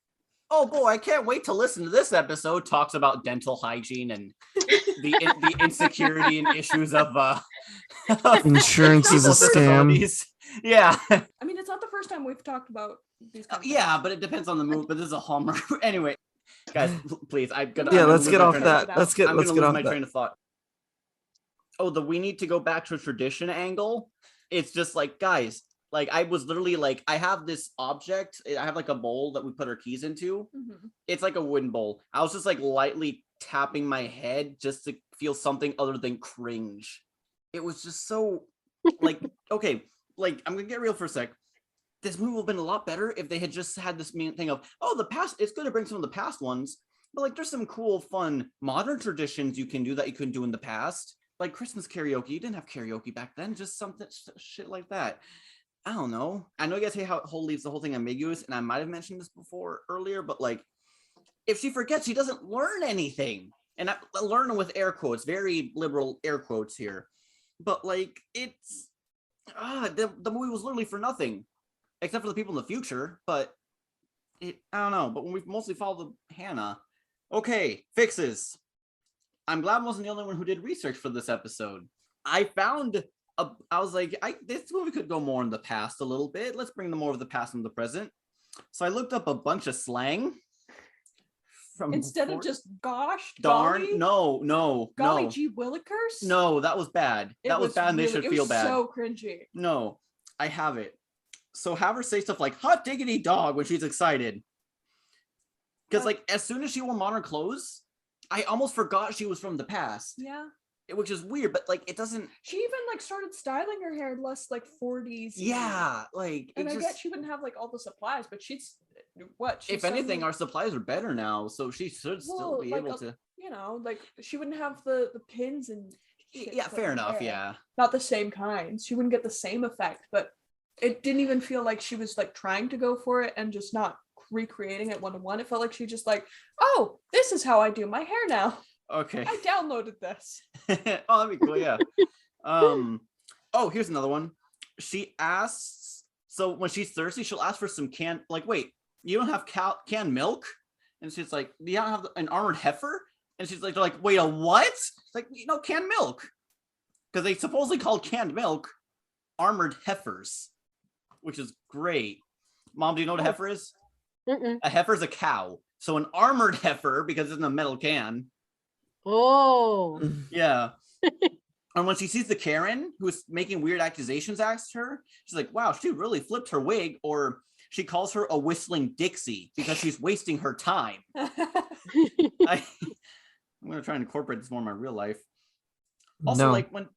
Oh boy, I can't wait to listen to this episode. Talks about dental hygiene and the insecurity and issues of insurance is a scam. Yeah. I mean, it's not the first time we've talked about these kinds of yeah, but it depends on the movie. But this is a Hallmark. Anyway, guys, please, let's get off that. Let's get off my train of thought. Oh, we need to go back to a tradition angle. It's just like, guys, like I was literally like, I have this object. I have like a bowl that we put our keys into. Mm-hmm. It's like a wooden bowl. I was just like lightly tapping my head just to feel something other than cringe. It was just so like, okay, like I'm gonna get real for a sec. This movie would have been a lot better if they had just had this main thing of, oh, the past, it's good to bring some of the past ones, but like there's some cool, fun, modern traditions you can do that you couldn't do in the past. Like Christmas karaoke. You didn't have karaoke back then, just something shit like that. I don't know. I know you guys say how whole leaves the whole thing ambiguous, and I might have mentioned this before earlier, but like if she forgets, she doesn't learn anything. And I learn with air quotes, very liberal air quotes here. But like it's the movie was literally for nothing. Except for the people in the future, but I don't know. But when we mostly followed Hannah, okay, fixes. I'm glad I wasn't the only one who did research for this episode. I found I was like, this movie could go more in the past a little bit. Let's bring more of the past into the present. So I looked up a bunch of slang. Instead of just gosh, darn, golly, no. Gee willikers? No, that was bad. That was bad, and they should feel bad. So cringy. No, I have it. So have her say stuff like hot diggity dog when she's excited. Because like as soon as she wore modern clothes, I almost forgot she was from the past. Yeah. Which is weird, but like it doesn't. She even like started styling her hair less like 40s. Yeah, like And it I just, get she wouldn't have like all the supplies, but she's what? if anything, our supplies are better now, so she should still be able to. You know, like she wouldn't have the pins and shit Yeah, put fair in her enough. hair. Yeah. Not the same kind. She wouldn't get the same effect, but it didn't even feel like she was like trying to go for it and just not recreating it one to one. It felt like she just like, oh, this is how I do my hair now. Okay. I downloaded this. Oh, that'd be cool. Yeah. Oh, here's another one. She asks. So when she's thirsty, she'll ask for some canned. Like, wait, you don't have canned milk? And she's like, do you have an armored heifer? And she's like, they're like, wait, a what? It's like, canned milk, because they supposedly called canned milk armored heifers, which is great. Mom, do you know what a heifer is? Mm-mm. A heifer is a cow. So an armored heifer, because it's in a metal can. Oh. Yeah. And when she sees the Karen who's making weird accusations at her, she's like, wow, she really flipped her wig. Or she calls her a whistling Dixie because she's wasting her time. I'm going to try and incorporate this more in my real life. Also, No. like when...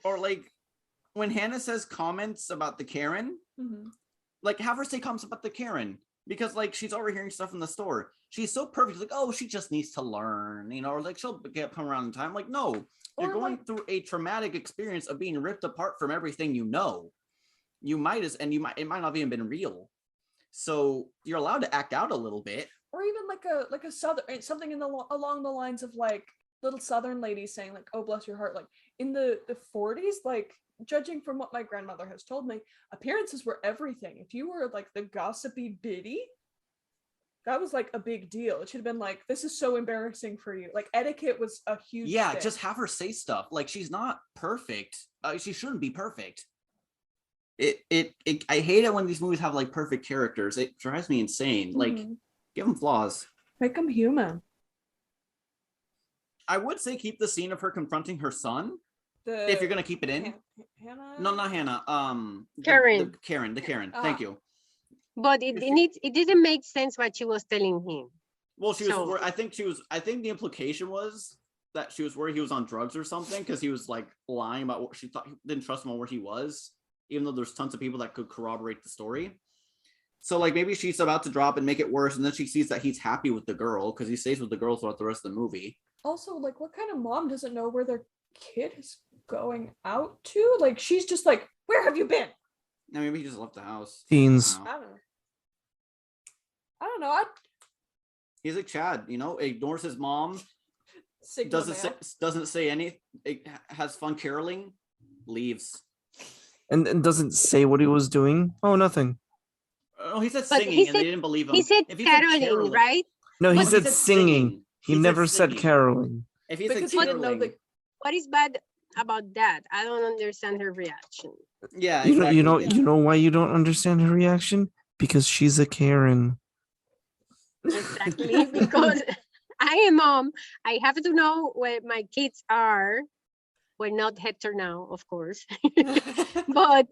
or like when Hannah says comments about the Karen, like have her say comments about the Karen. Because like she's overhearing stuff in the store. She's so perfect. She's like, oh, she just needs to learn, or like she'll come around in time. Like, no, you're going through a traumatic experience of being ripped apart from everything you know. It might not have even been real. So you're allowed to act out a little bit. Or even like a southern, something along the lines of like little southern ladies saying like, oh, bless your heart. Like in the 40s, like judging from what my grandmother has told me, appearances were everything. If you were like the gossipy biddy, that was like a big deal. It should have been like, this is so embarrassing for you. Like etiquette was a huge thing. Just have her say stuff. Like she's not perfect. She shouldn't be perfect. I hate it when these movies have like perfect characters. It drives me insane. Like give them flaws. Make them human. I would say keep the scene of her confronting her son. If you're gonna keep it in. Hannah? No, not Hannah. Karen. The Karen. Thank you. But it didn't make sense what she was telling him. Well, she was. I think the implication was that she was worried he was on drugs or something, because he was like lying about what she thought. Didn't trust him on where he was, even though there's tons of people that could corroborate the story. So like maybe she's about to drop and make it worse, and then she sees that he's happy with the girl because he stays with the girl throughout the rest of the movie. Also, like, what kind of mom doesn't know where their kid is going out to? Like, she's just like, where have you been? Now maybe he just left the house. Teens. I don't know. He's like Chad, ignores his mom. Doesn't say anything. Has fun caroling, leaves. And doesn't say what he was doing. Oh, nothing. Oh, he said singing, and they didn't believe him. He said caroling, right? No, he said singing. He never said caroling. If he said caroling, what is bad about that? I don't understand her reaction. Yeah, exactly. You know why you don't understand her reaction? Because she's a Karen. Exactly, because I am mom. I have to know where my kids are. Well, not Hector now, of course, but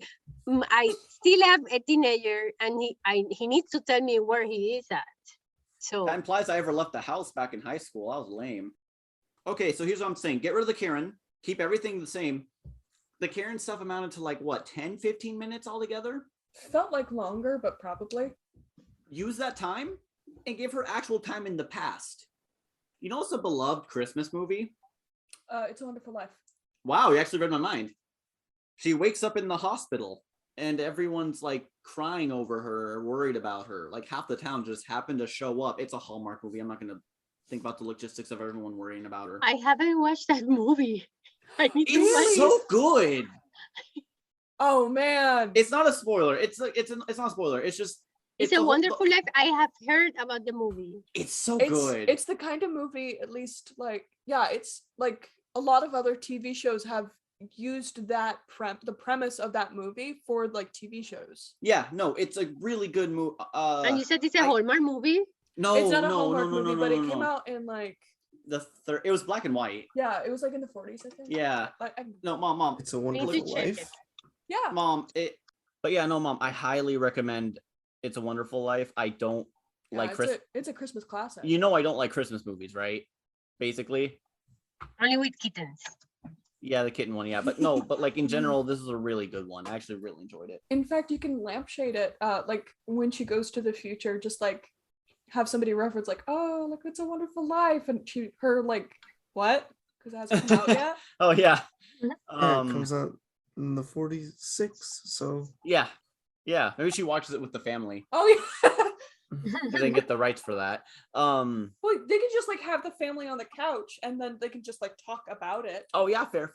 I still have a teenager, and he needs to tell me where he is at. So that implies I ever left the house back in high school. I was lame. Okay, so here's what I'm saying. Get rid of the Karen. Keep everything the same. The Karen stuff amounted to like, what, 10, 15 minutes altogether? Felt like longer, but probably. Use that time and give her actual time in the past. It's a beloved Christmas movie? It's a Wonderful Life. Wow, you actually read my mind. She wakes up in the hospital and everyone's like crying over her, worried about her. Like half the town just happened to show up. It's a Hallmark movie. I'm not going to think about the logistics of everyone worrying about her. I haven't watched that movie. It's so good. Oh man, it's not a spoiler. It's not a spoiler. It's just it's a Wonderful Life. I have heard about the movie. It's so good. It's the kind of movie, at least like, yeah, it's like a lot of other TV shows have used that the premise of that movie for like TV shows. Yeah, no, it's a really good movie. And you said it's a Hallmark movie? No, it's not a Hallmark movie, but it came out in like it was black and white. Yeah, it was like in the 40s, I think. Yeah. No, mom. It's a Wonderful Life. Yeah. Mom, but yeah, no, mom. I highly recommend It's a Wonderful Life. I don't like Christmas. It's a Christmas classic. You know I don't like Christmas movies, right? Basically. Only with kittens. Yeah, the kitten one, yeah. But no, but like in general, this is a really good one. I actually really enjoyed it. In fact, you can lampshade it, like when she goes to the future, just like have somebody reference like, oh, look, it's a wonderful life. And her like, what? Because it hasn't come out yet. Oh yeah. Yeah, it comes out in the 46, so Yeah. Yeah. Maybe she watches it with the family. Oh yeah. They didn't get the rights for that. Well, they could just like have the family on the couch and then they can just like talk about it. Oh yeah, fair.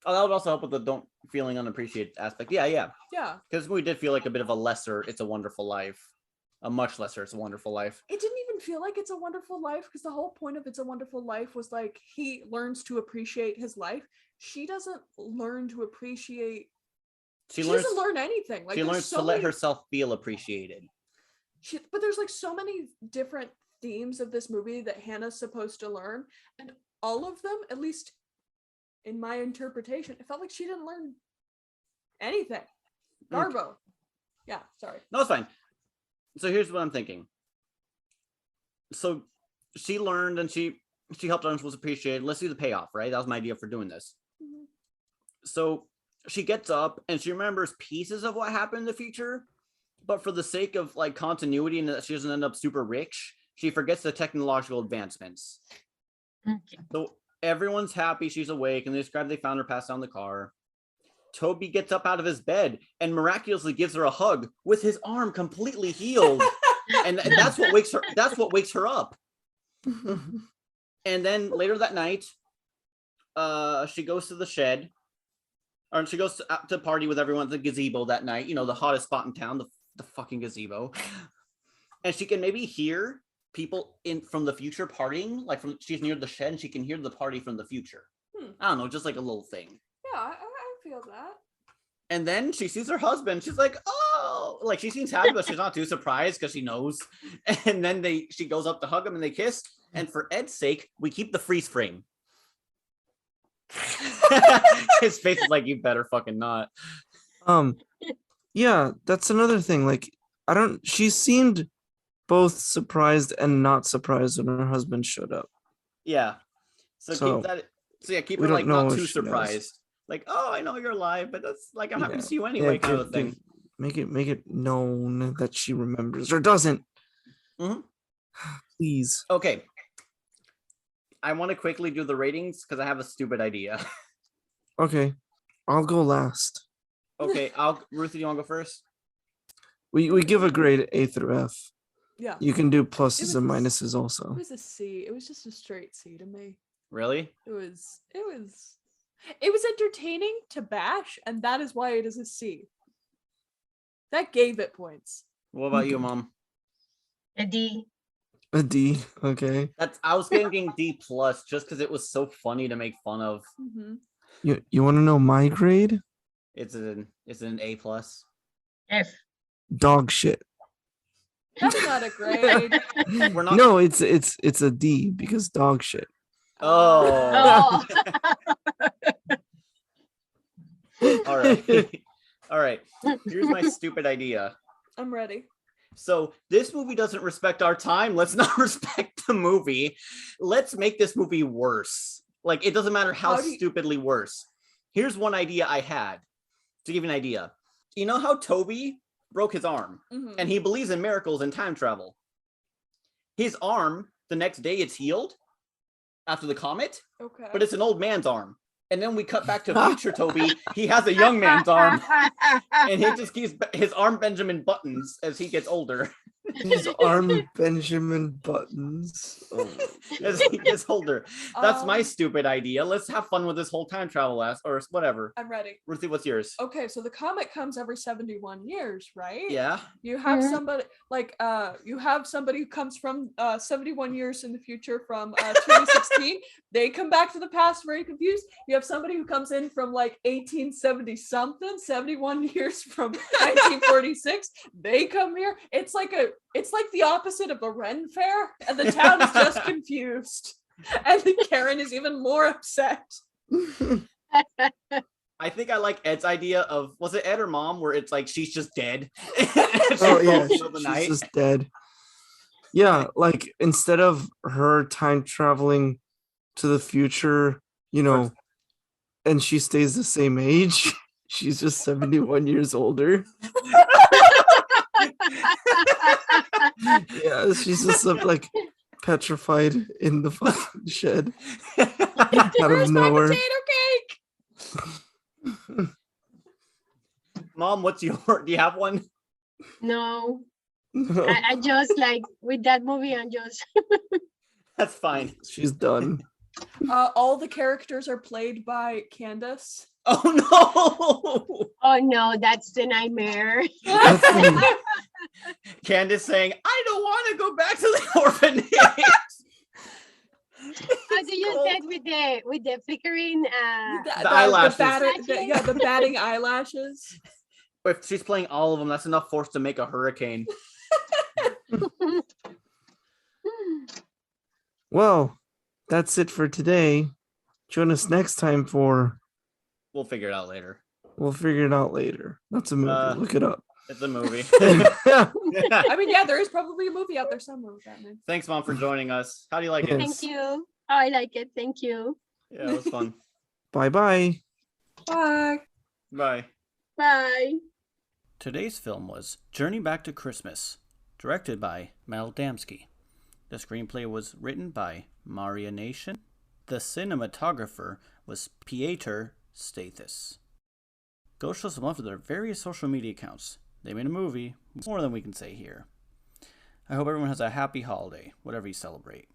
Oh, that would also help with the don't feeling unappreciated aspect. Yeah. Yeah. Because we did feel like a bit of a lesser It's a Wonderful Life. A much lesser It's a Wonderful Life. It didn't even feel like It's a Wonderful Life because the whole point of It's a Wonderful Life was like he learns to appreciate his life. She doesn't learn to appreciate. She doesn't learn anything. Like she learns to let herself feel appreciated. But there's like so many different themes of this movie that Hannah's supposed to learn, and all of them, at least in my interpretation, it felt like she didn't learn anything. Garbo. Yeah, sorry. No, it's fine. So here's what I'm thinking. So she learned and she helped others, was appreciated. Let's do the payoff, right? That was my idea for doing this. Mm-hmm. So she gets up and she remembers pieces of what happened in the future, but for the sake of like continuity and that she doesn't end up super rich, she forgets the technological advancements. Okay. So everyone's happy she's awake and they describe they found her passed out in the car. Toby gets up out of his bed and miraculously gives her a hug with his arm completely healed. and that's what wakes her up. And then later that night, she goes to the shed, or she goes to party with everyone at the gazebo that night. You know, the hottest spot in town, the fucking gazebo. And she can maybe hear people from the future partying, like she's near the shed and she can hear the party from the future. I don't know, just like a little thing. Yeah, I feel that. And then she sees her husband. She's like, oh, like she seems happy, but she's not too surprised because she knows. And then she goes up to hug him and they kiss. And for Ed's sake, we keep the freeze frame. His face is like, you better fucking not. Yeah, that's another thing. Like, she seemed both surprised and not surprised when her husband showed up. Yeah. So keep her like not too surprised. Like, oh, I know you're alive, but that's like I'm happy to see you anyway, kind of thing. Make it known that she remembers or doesn't. Mm-hmm. Please. Okay. I want to quickly do the ratings because I have a stupid idea. Okay. I'll go last. Okay, Ruthie, you want to go first? We give a grade A through F. Yeah. You can do pluses and minuses also. It was a C. It was just a straight C to me. Really? It was entertaining to bash, and that is why it is a C. That gave it points. What about you, Mom? A D. A D. Okay. I was thinking D plus just because it was so funny to make fun of. Mm-hmm. You want to know my grade? It's an A plus. F. Dog shit. That's not a grade. We're not. No, it's a D because dog shit. Oh. Oh. All right. All right. Here's my stupid idea. I'm ready. So this movie doesn't respect our time. Let's not respect the movie. Let's make this movie worse. Like, it doesn't matter how stupidly worse. Here's one idea I had to give you an idea. You know how Toby broke his arm and he believes in miracles and time travel? His arm, the next day it's healed after the comet, Okay. but it's an old man's arm. And then we cut back to future Toby. He has a young man's arm, and he just keeps his arm Benjamin buttons as he gets older. His arm Benjamin buttons. Oh. As he gets older. That's my stupid idea. Let's have fun with this whole time travel or whatever. I'm ready. Ruthie, what's yours? Okay, so the comet comes every 71 years, right? Yeah. You have somebody who comes from 71 years in the future from 2016. They come back to the past very confused. You have somebody who comes in from like 1870 something, 71 years from 1946. They come here. It's like the opposite of a Ren fair, and the town is just confused. And the Karen is even more upset. I think I like Ed's idea of, was it Ed or Mom, where it's like she's just dead. Oh yeah, Middle of the she's night. just dead. Yeah, like instead of her time traveling to the future, you know, and she stays the same age, she's just 71 years older. Yeah, she's just like petrified in the fucking shed out Where's of my nowhere. potato cake? Mom, what's your? Do you have one? No, No, I just like with that movie. I'm just That's fine. she's done. All the characters are played by Candace. Oh no! oh no, that's the nightmare. That's the- Candace saying, "I don't want to go back to the orphanage." How do you said with the flickering? The eyelashes. The batting eyelashes. If she's playing all of them, that's enough force to make a hurricane. Well, that's it for today. Join us next time for We'll figure it out later. We'll figure it out later. That's a movie. Look it up. It's a movie. I mean, yeah, there is probably a movie out there somewhere with that name. Thanks, Mom, for joining us. How do you like it? Thank you. Oh, I like it. Thank you. Yeah, it was fun. Bye-bye. Bye. Bye. Bye. Today's film was Journey Back to Christmas, directed by Mel Damsky. The screenplay was written by Maria Nation. The cinematographer was Pieter Stathis. Go show some love to their various social media accounts. They made a movie, more than we can say here. I hope everyone has a happy holiday, whatever you celebrate.